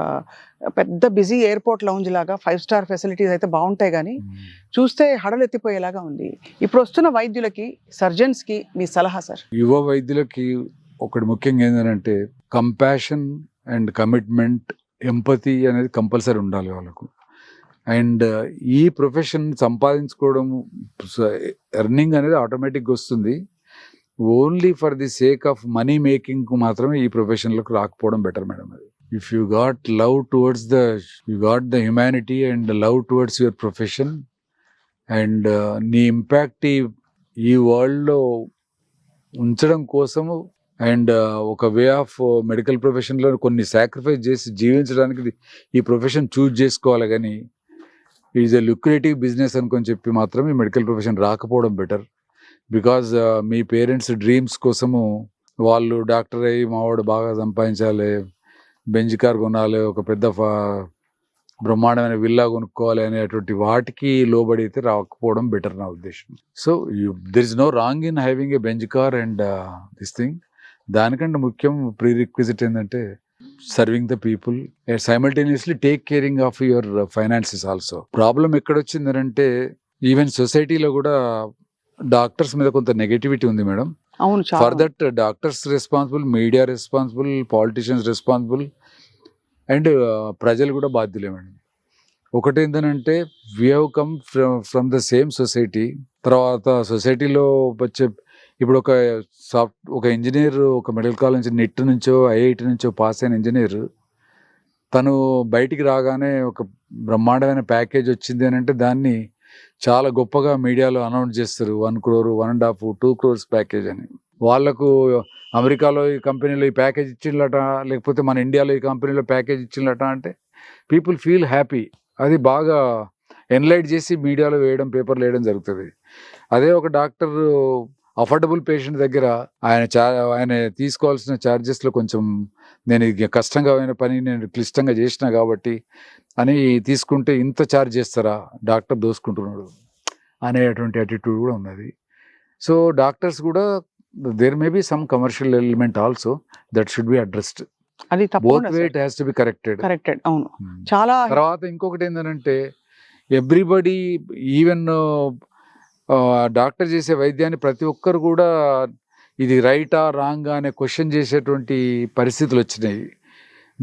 పెద్ద బిజీ ఎయిర్పోర్ట్ లౌంజ్ లాగా. 5 star ఫెసిలిటీస్ అయితే బాగుంటాయి, కానీ చూస్తే హడలెత్తిపోయేలాగా ఉంది. ఇప్పుడు వస్తున్న వైద్యులకి, సర్జన్స్కి మీ సలహా సార్? యువ వైద్యులకి ఒకటి ముఖ్యంగా ఏంటంటే కంపాషన్ అండ్ కమిట్మెంట్, ఎంపతి అనేది కంపల్సరీ ఉండాలి వాళ్ళకు. అండ్ ఈ ప్రొఫెషన్ సంపాదించుకోవడం, ఎర్నింగ్ అనేది ఆటోమేటిక్గా వస్తుంది. Only for the sake of money making మాత్రమే ఈ ప్రొఫెషన్లోకి రాకపోవడం బెటర్ మేడం. అది if you got love towards you got the humanity and love towards your profession, and నీ ఇంపాక్ట్ ఈ వరల్డ్లో ఉంచడం కోసము, అండ్ ఒక వే ఆఫ్ మెడికల్ ప్రొఫెషన్లో కొన్ని సాక్రిఫైస్ చేసి జీవించడానికి ఈ ప్రొఫెషన్ చూజ్ చేసుకోవాలి. కానీ ఈజ్ ఎ లుక్రేటివ్ బిజినెస్ అనుకొని చెప్పి మాత్రం ఈ మెడికల్ ప్రొఫెషన్ రాకపోవడం better. Because me parents dreams కోసము వాళ్ళు డాక్టర్ అయ్యి మావాడు బాగా సంపాదించాలి, బెంజ్ కార్ కొనాలి, ఒక పెద్ద బ్రహ్మాండమైన విల్లా కొనుక్కోవాలి అనేటువంటి వాటికి లోబడి అయితే రాకపోవడం బెటర్ నా ఉద్దేశం. So there is no wrong in having a Benz car and this thing. దానికంటే ముఖ్యం ప్రీ రిక్విజిట్ ఏంటంటే serving the people and simultaneously take caring of your finances also. Problem ఎక్కడొచ్చిందంటే ఈవెన్ సొసైటీలో కూడా డాక్టర్స్ మీద కొంత నెగటివిటీ ఉంది madam. For that doctors responsible, media responsible, politicians responsible, and ప్రజలు కూడా బాధ్యులే మేడం. ఒకటి ఏంటంటే we have come from the same society. తర్వాత సొసైటీలో వచ్చే ఇప్పుడు ఒక ఇంజనీర్ ఒక మెడికల్ కాలేజ్ నుంచి, నెట్ నుంచో ఐఐటి నుంచో పాస్ అయిన ఇంజనీర్ తను బయటికి రాగానే ఒక బ్రహ్మాండమైన ప్యాకేజ్ వచ్చింది అని అంటే దాన్ని చాలా గొప్పగా మీడియాలో అనౌన్స్ చేస్తారు. 1 crore, 1.5, 2 crores ప్యాకేజ్ అని. వాళ్ళకు అమెరికాలో ఈ కంపెనీలో ఈ ప్యాకేజ్ ఇచ్చిందట, లేకపోతే మన ఇండియాలో ఈ కంపెనీలో ప్యాకేజ్ ఇచ్చిందట అంటే పీపుల్ ఫీల్ హ్యాపీ. అది బాగా ఎన్లైట్ చేసి మీడియాలో వేయడం, పేపర్లు వేయడం జరుగుతుంది. అదే ఒక డాక్టర్ అఫోర్డబుల్ పేషెంట్ దగ్గర ఆయన తీసుకోవాల్సిన ఛార్జెస్లో కొంచెం నేను ఇది కష్టంగా అయిన పని నేను క్లిష్టంగా చేసిన కాబట్టి అని తీసుకుంటే ఇంత ఛార్జ్ చేస్తారా, డాక్టర్ దోసుకుంటున్నాడు అనేటువంటి అటిట్యూడ్ కూడా ఉన్నది. సో డాక్టర్స్ కూడా there may be some commercial element also that should be addressed. అది బోత్ తప్పకుండా way it has to be corrected. అవును. చాలా తర్వాత ఇంకొకటి ఏంటంటే ఎవ్రీబడి ఈవెన్ డాక్టర్ చేసే వైద్యాన్ని ప్రతి ఒక్కరు కూడా ఇది రైటా రాంగా అనే క్వశ్చన్ చేసేటువంటి పరిస్థితులు వచ్చినాయి.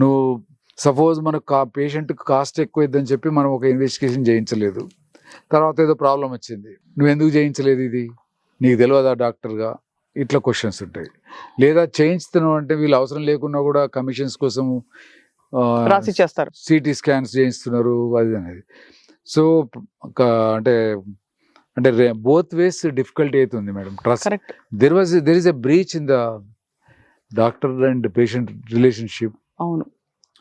నువ్వు సపోజ్ మనకు పేషెంట్కి కాస్ట్ ఎక్కువైద్దని చెప్పి మనం ఒక ఇన్వెస్టిగేషన్ చేయించలేదు, తర్వాత ఏదో ప్రాబ్లం వచ్చింది, నువ్వు ఎందుకు చేయించలేదు, ఇది నీకు తెలియదా డాక్టర్గా, ఇట్లా క్వశ్చన్స్ ఉంటాయి. లేదా చేయించుతున్నావు అంటే వీళ్ళు అవసరం లేకున్నా కూడా కమిషన్స్ కోసం రాసి చేస్తారు, సిటీ స్కాన్స్ చేయిస్తున్నారు అది అనేది. సో అంటే అంటే బోత్ వేస్ డిఫికల్టీ అవుతుంది madam. Trust correct. There is a breach in the doctor and patient relationship. అవును.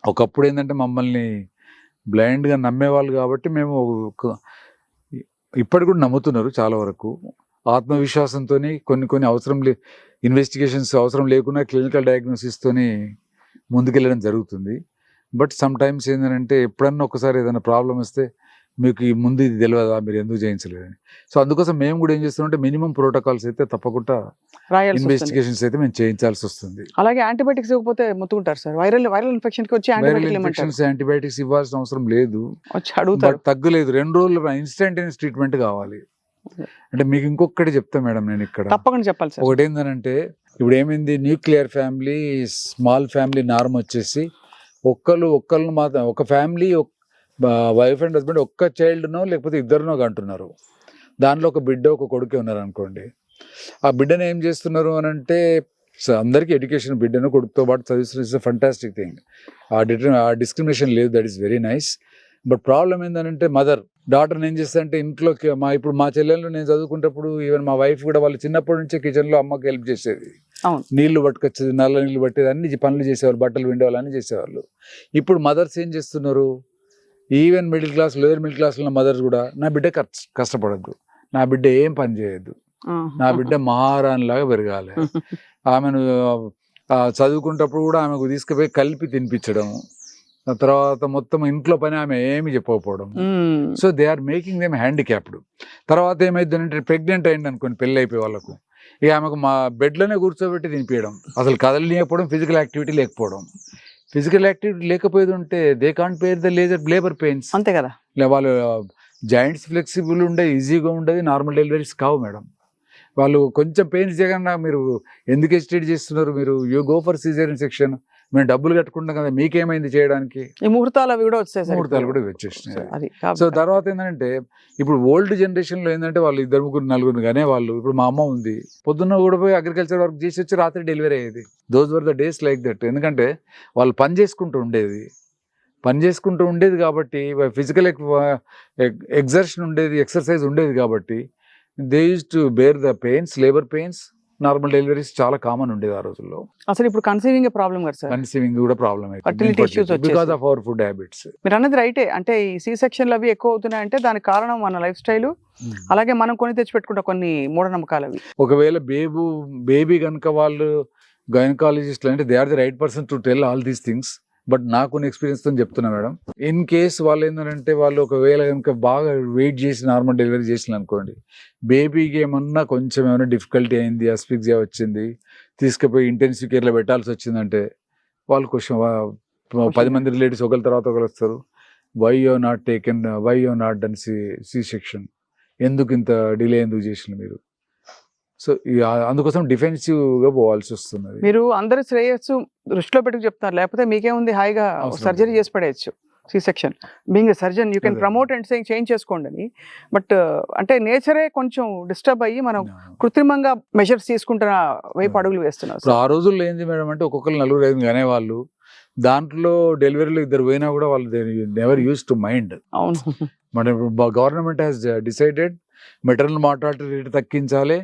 ఒకప్పుడు ఏంటంటే మమ్మల్ని బ్లైండ్గా నమ్మేవాళ్ళు కాబట్టి మేము ఇప్పటికి కూడా నమ్ముతున్నారు చాలా వరకు. ఆత్మవిశ్వాసంతో కొన్ని అవసరం ఇన్వెస్టిగేషన్స్ అవసరం లేకుండా క్లినికల్ డయాగ్నోసిస్తోని ముందుకెళ్ళడం జరుగుతుంది. బట్ సమ్ టైమ్స్ ఏంటంటే ఎప్పుడన్నా ఒకసారి ఏదైనా ప్రాబ్లం వస్తే మీకు ఈ ముందు ఇది తెలియదా, మీరు ఎందుకు చేయించలేదని. సో అందుకోసం మేము కూడా ఏం చేస్తామంటే మినిమం ప్రోటోకాల్స్ అయితే తప్పకుండా ఇన్వెస్టిగేషన్స్ అయితే మేము చేయించాల్సి వస్తుంది. అలాగే యాంటీబయాటిక్స్ ఇవ్వకపోతే ముట్టుకుంటారు సార్. వైరల్ ఇన్ఫెక్షన్ కి వచ్చి యాంటీబయాటిక్స్ ఇవ్వాల్సిన అవసరం లేదు, వచ్చి అడుగుతారు. తగ్గలేదు 2 రోజులు ఇన్స్టంటేనియస్ ట్రీట్మెంట్ కావాలి. అంటే మీకు ఇంకొకటి చెప్తా మేడం, నేను ఇక్కడ తప్పకుండా చెప్పాలి సార్. ఒకటి ఏంటంటే ఇప్పుడు ఏమైంది, nuclear family, small family norm వచ్చేసి ఒక్కళ్ళు మాత్రం ఒక ఫ్యామిలీ వైఫ్ అండ్ హస్బెండ్ ఒక్క చైల్డ్నో లేకపోతే ఇద్దరునో అంటున్నారు. దానిలో ఒక బిడ్డ ఒక కొడుకే ఉన్నారు అనుకోండి. ఆ బిడ్డను ఏం చేస్తున్నారు అని అంటే అందరికీ ఎడ్యుకేషన్, బిడ్డను కొడుకుతో పాటు చదివిస్తున్న ఇస్ అ ఫంటాస్టిక్ థింగ్. ఆ డిస్క్రిమినేషన్ లేదు, that is very nice. But problem ఏంటంటే మదర్ డాటర్ని ఏం చేస్తారంటే ఇంట్లోకి ఇప్పుడు మా చెల్లెళ్ళు నేను చదువుకునేటప్పుడు ఈవెన్ మా వైఫ్ కూడా వాళ్ళు చిన్నప్పటి నుంచే కిచెన్లో అమ్మకి హెల్ప్ చేసేది, నీళ్లు పట్టుకొచ్చేది, నల్ల నీళ్ళు పట్టేది, అన్ని పనులు చేసేవాళ్ళు, బట్టలు విండేవాళ్ళు అన్నీ చేసేవాళ్ళు. ఇప్పుడు మదర్స్ ఏం చేస్తున్నారు, even middle class, lower middle class ఉన్న మదర్స్ కూడా నా బిడ్డ కష్టపడద్దు, నా బిడ్డ ఏం పని చేయొద్దు, నా బిడ్డ మహారాణిలాగా పెరగాలి, ఆమెను చదువుకునేటప్పుడు కూడా ఆమెకు తీసుకుపోయి కలిపి తినిపించడం, తర్వాత మొత్తం ఇంట్లో పని ఆమె ఏమి చెప్పకపోవడం. So they are making them handicapped. తర్వాత ఏమైందంటే ప్రెగ్నెంట్ అయింది అనుకోండి, పెళ్ళి అయిపోయి వాళ్ళకు, ఇక ఆమెకు మా బెడ్లోనే కూర్చోబెట్టి తినిపించడం, అసలు కదలలేకపోవడం, ఫిజికల్ యాక్టివిటీ లేకపోవడం. ఫిజికల్ యాక్టివిటీ లేకపోయేది ఉంటే they can't bear the labour pains. అంతే కదా. వాళ్ళు జాయింట్స్ ఫ్లెక్సిబుల్ ఉండే, ఈజీగా ఉండేది, నార్మల్ డెలివరీస్ కావు మేడం. వాళ్ళు కొంచెం పెయిన్స్ చేయకుండా మీరు ఎందుకు హెసిటేట్ చేస్తున్నారు, మీరు you go for caesarean section, మేము డబ్బులు కట్టుకుంటాం కదా, మీకేమైంది చేయడానికి. ఈ ముహూర్తాలు అవి కూడా వచ్చేసాయి, ముహూర్తాలు కూడా వచ్చేసినాయి. సో తర్వాత ఏంటంటే ఇప్పుడు ఓల్డ్ జనరేషన్లో ఏంటంటే వాళ్ళు 2, 3, 4 కానీ వాళ్ళు, ఇప్పుడు మా అమ్మ ఉంది, పొద్దున్న కూడా పోయి అగ్రికల్చర్ వర్క్ చేసి వచ్చి రాత్రి డెలివరీ అయ్యేది. Those were the days like that. ఎందుకంటే వాళ్ళు పని చేసుకుంటూ ఉండేది కాబట్టి ఫిజికల్ ఎగ్జర్షన్ ఉండేది, ఎక్సర్సైజ్ ఉండేది కాబట్టి they use to bear the pains, labour pains. Normal deliveries చాలా కామన్ ఉండేది ఆ రోజుల్లో. అసలు ఇప్పుడు కన్సీవింగ్ ప్రాబ్లం కదా సార్, కన్సీవింగ్ కూడా problem because of our food habits. మీరు అన్నది రైటే. అంటే ఈ సి సెక్షన్లు అవి ఎక్కువ అవుతున్నాయంటే దానికి కారణం మన లైఫ్ స్టైల్, అలాగే మనం కొని తెచ్చిపెట్టుకుంటాం కొన్ని మూఢనమ్మకాలు అవి. ఒకవేళ బేబీ కనుక వాళ్ళు గైనకాలజిస్ట్లు అంటే they are the right person to tell all these things. But నాకు ఎక్స్పీరియన్స్ తో చెప్తున్నా మేడం, ఇన్ కేస్ వాళ్ళు ఏంటంటే వాళ్ళు ఒకవేళ కనుక బాగా వెయిట్ చేసి నార్మల్ డెలివరీ చేసిన అనుకోండి, బేబీకి ఏమన్నా కొంచెం ఏమైనా డిఫికల్టీ అయింది, అస్ఫిక్సియా వచ్చింది, తీసుకుపోయి ఇంటెన్సివ్ కేర్లో పెట్టాల్సి వచ్చిందంటే వాళ్ళు క్వశ్చన్ 10 మంది రిలేటివ్స్ ఒకరి తర్వాత ఒకరు వస్తారు, why you not done C section, ఎందుకు ఇంత డిలే ఎందుకు చేసిన మీరు. సో అందుకోసం డిఫెన్సివ్గా పోవాల్సి వస్తుంది. మీరు అందరి శ్రేయస్సు దృష్టిలో పెట్టుకు చెప్తారు, లేకపోతే మీకేముంది హాయిగా సర్జరీ చేసి పడేయచ్చు. C section being a surgeon you can promote and saying change చేసుకోండి అని. బట్ అంటే నేచరే కొంచెం డిస్టర్బ్ అయ్యి మనం కృత్రిమంగా మెజర్స్ తీసుకుంటున్న వైపు అడుగులు వేస్తున్నారు. ఆ రోజుల్లో ఏంది మేడం అంటే ఒక్కొక్కరు 4, 5 అనేవాళ్ళు, దాంట్లో డెలివరీలో ఇద్దరు పోయినా కూడా వాళ్ళు నెవర్ యూస్ టు మైండ్. అవును. మన government has decided maternal mortality rate తగ్గించాలి,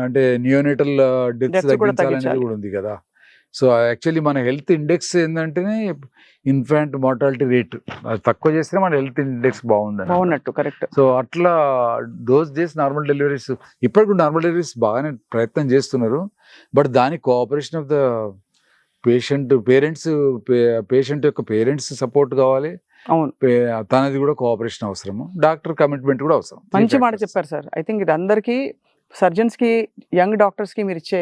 అంటే నియోనేటల్ డెత్స్ Deaths కూడా తగ్గించాలి అనేది తగ్గించాలి. కూడా ఉంది కదా. సో యాక్చువల్లీ మన హెల్త్ ఇండెక్స్ ఏంటంటేనే ఇన్ఫాంట్ మార్టాలిటీ రేట్ అది తక్కువ చేస్తే మన హెల్త్ ఇండెక్స్ బాగుందని. బాగున్నట్టు కరెక్ట్. సో అట్లా దోస్ డేస్ నార్మల్ డెలివరీస్, ఇప్పటికి నార్మల్ డెలివరీస్ బాగానే ప్రయత్నం చేస్తున్నారు. బట్ దానికి కోఆపరేషన్ ఆఫ్ ద పేషెంట్ యొక్క పేరెంట్స్ సపోర్ట్ కావాలి, అవును. తనది కూడా కోఆపరేషన్ అవసరము, డాక్టర్ కమిట్మెంట్ కూడా అవసరం. మంచి మాట చెప్పారు సార్. ఐ థింక్ ఇది అందరికి సర్జన్స్ కి, యంగ్ డాక్టర్స్ కి మీరు ఇచ్చే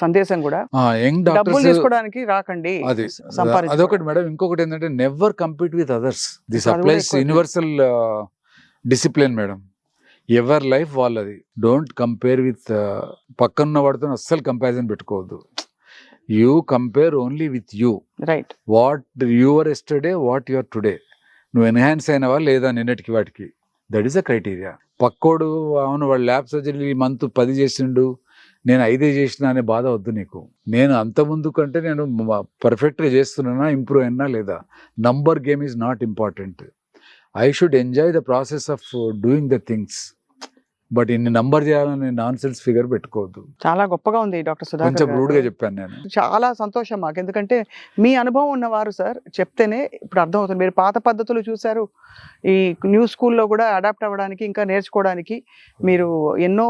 సందేశం కూడా, యంగ్ డబ్బులు డాక్టర్స్ తీసుకోవడానికి రాకండి, అది సంపాదించుకోవడానికి. అదొకటి మేడం. ఇంకొకటి ఏంటంటే never compete with others. This అది కూడా అప్లైస్ ఎక్కువ యూనివర్సల్ డిసిప్లిన్ మేడం. ఎవరి లైఫ్ వాళ్ళది. డోంట్ కంపేర్ విత్ పక్కన వాడితో అస్సలు కంపారిజన్ పెట్టుకోవద్దు. You compare only with you. Right. What your yesterday, what your today. నువ్వు ఎన్హాన్స్ అయినవా లేదా నిన్నటికి వాటికి. That is a criteria. పక్కోడు అవును వాడు ల్యాబ్ సర్జరీ ఈ మంత్ 10 చేసిండు, నేను 5 చేసిన అనే బాధ వద్దు నీకు. నేను అంత ముందు కంటే నేను పర్ఫెక్ట్గా చేస్తున్నానా, ఇంప్రూవ్ అయినా లేదా. Number game is not important. I should enjoy the process of doing the things. But ఇన్ని నంబర్ చేయాలని నాన్ సెన్స్ ఫిగర్ పెట్టుకోవద్దు. చాలా గొప్పగా ఉంది డాక్టర్ కొంచెం సుధాకర్ రూడ్గా గారు. చెప్పాను నేను. చాలా సంతోషం మాకు, ఎందుకంటే మీ అనుభవం ఉన్నవారు సార్ చెప్తేనే ఇప్పుడు అర్థమవుతుంది. మీరు పాత పద్ధతులు చూశారు, ఈ న్యూ స్కూల్లో కూడా అడాప్ట్ అవ్వడానికి, ఇంకా నేర్చుకోవడానికి మీరు ఎన్నో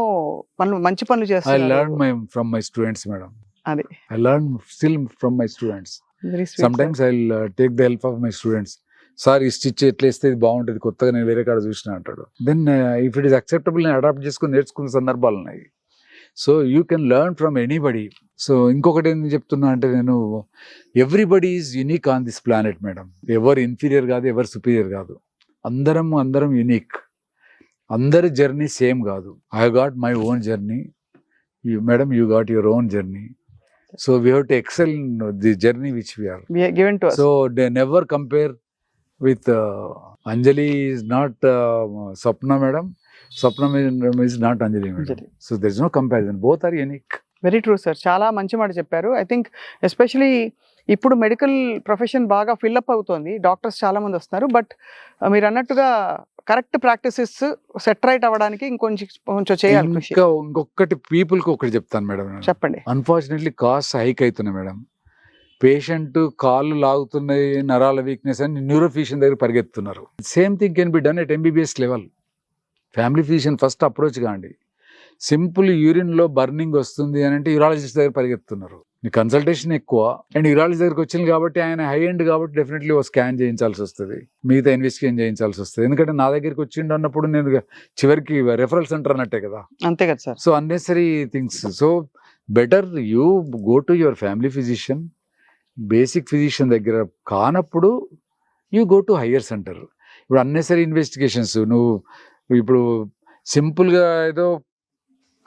పనులు, మంచి పనులు I చేస్తారు. learn from my students, madam. అది I learn still from my students. very sweet, Sometimes sir. I'll take the help of my students. Sir ఈ స్టిచ్ ఎట్లా వేస్తే ఇది బాగుంటుంది, కొత్తగా నేను వేరే కాడ చూసిన అంటాడు. Then if it is acceptable నేను అడాప్ట్ చేసుకుని నేర్చుకునే సందర్భాలు ఉన్నాయి. So you can learn from anybody. So ఇంకొకటి ఏం చెప్తున్నా అంటే, నేను everybody is unique on this planet madam. ఎవరు ఇన్ఫీరియర్ కాదు, ఎవరు సుపీరియర్ కాదు. అందరం యునిక్. అందరి జర్నీ సేమ్ కాదు. I got my own journey, madam you got your own journey. So we have to excel in the journey which we are. Given to us. So they never compare with Anjali is not Swapna madam. Swapna is not Anjali madam. Anjali. So there is no comparison. Both are unique. Very true sir. చాలా మంచి మాట చెప్పారు. I think especially ఇప్పుడు medical profession బాగా fill up అవుతోంది, doctors చాలా మంది వస్తున్నారు. బట్ మీరు అన్నట్టుగా కరెక్ట్ ప్రాక్టీసెస్ సెట్ రైట్ అవ్వడానికి కొంచెం చేయాలి కృషి. ఇంకా ఇంకొకటి పీపుల్కి ఒకటి చెప్తాను మేడం. చెప్పండి. అన్ఫార్చునేట్లీ కాస్ట్ హైక్ అవుతున్నాయి మేడం. పేషెంట్ కాళ్ళు లాగుతున్నాయి, నరాల వీక్నెస్ అని న్యూరో ఫిజిషియన్ దగ్గర పరిగెత్తున్నారు. Same thing can be done at MBBS level. Family physician first approach కాండి. సింపుల్ యూరిన్లో బర్నింగ్ వస్తుంది అని అంటే యూరాలజిస్ట్ దగ్గర పరిగెత్తున్నారు. మీ కన్సల్టేషన్ ఎక్కువ అండ్ యూరాలజీ దగ్గరికి వచ్చింది కాబట్టి ఆయన హై ఎండ్ కాబట్టి డెఫినెట్లీ ఓ స్కాన్ చేయించాల్సి వస్తుంది, మిగతా ఇన్వెస్టిగేషన్ చేయించాల్సి వస్తుంది. ఎందుకంటే నా దగ్గరికి వచ్చిండు అన్నప్పుడు నేను చివరికి రెఫరల్ సెంటర్ అన్నట్టే కదా. అంతే కదా sir. So unnecessary things. So better you go to your family physician. Basic physician దగ్గర కానప్పుడు you go to higher centre. ఇప్పుడు అన్నెసరీ ఇన్వెస్టిగేషన్స్, నువ్వు ఇప్పుడు సింపుల్గా ఏదో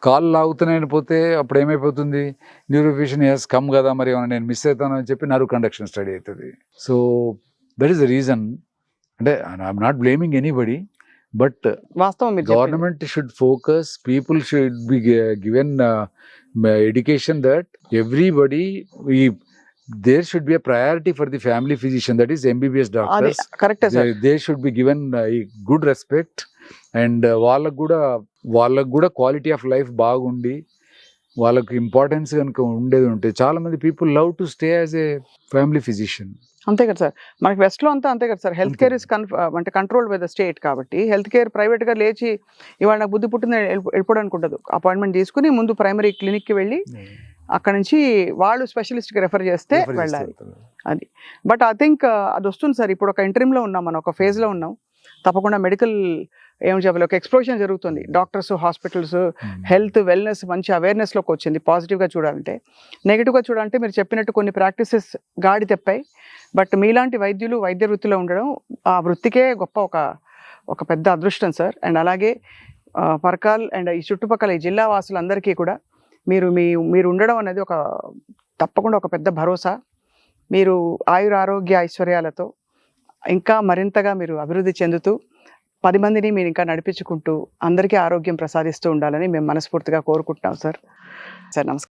కాళ్ళు లాగుతున్నాయని పోతే అప్పుడు ఏమైపోతుంది, న్యూరోఫిజిషియన్ హెస్ కమ్ కదా, మరి ఏమైనా నేను మిస్ అవుతాను అని చెప్పి నర్వ్ కండక్షన్ స్టడీ అవుతుంది. So that is the reason. అంటే I'm not blaming anybody, but వాస్తవం మీరు government should focus, people should be given education that everybody, there should be a priority for the family physician, that is MBBS doctors. Correct sir. They should be given good respect and వాళ్ళకు కూడా quality of life బాగుండి వాళ్ళకి importance కనుక ఉండేది ఉంటే చాలా మంది people love to stay as a family physician. అంతే కదా సార్. మనకి వెస్ట్ లో అంతా అంతే కదా సార్. హెల్త్ కేర్ ఇస్ అంటే కంట్రోల్డ్ బై ద స్టేట్ కాబట్టి హెల్త్ కేర్ ప్రైవేట్ గా లేచి ఇవాళ నాకు బుద్ధి పుట్టింది వెళ్ళిపోవడానికి ఉండదు. అపాయింట్మెంట్ తీసుకుని ముందు ప్రైమరీ క్లినిక్ కి వెళ్ళి అక్కడ నుంచి వాళ్ళు స్పెషలిస్ట్కి రెఫర్ చేస్తే వెళ్ళాలి. అది. బట్ ఐ థింక్ అది వస్తుంది సార్. ఇప్పుడు ఒక ఇంటర్మ్లో ఉన్నాం, మనం ఒక ఫేజ్లో ఉన్నాం. తప్పకుండా మెడికల్ ఏం చెప్పాలి, ఒక ఎక్స్ప్లోషన్ జరుగుతుంది. డాక్టర్స్, హాస్పిటల్స్, హెల్త్, వెల్నెస్ మంచి అవేర్నెస్లోకి వచ్చింది. పాజిటివ్గా చూడాలంటే. నెగిటివ్గా చూడాలంటే మీరు చెప్పినట్టు కొన్ని ప్రాక్టీసెస్ గాడి తెప్పాయి. బట్ మీలాంటి వైద్యులు వైద్య వృత్తిలో ఉండడం ఆ వృత్తికే గొప్ప ఒక పెద్ద అదృష్టం సార్. అండ్ అలాగే పర్కాల్ అండ్ ఈ చుట్టుపక్కల ఈ జిల్లా వాసులందరికీ కూడా మీరు ఉండడం అనేది తప్పకుండా ఒక పెద్ద భరోసా. మీరు ఆరోగ్య ఐశ్వర్యాలతో ఇంకా మరింతగా మీరు అభివృద్ధి చెందుతూ 10 మందిని మీరు ఇంకా నడిపించుకుంటూ అందరికీ ఆరోగ్యం ప్రసాదిస్తూ ఉండాలని మేము మనస్ఫూర్తిగా కోరుకుంటున్నాం సార్. నమస్కారం.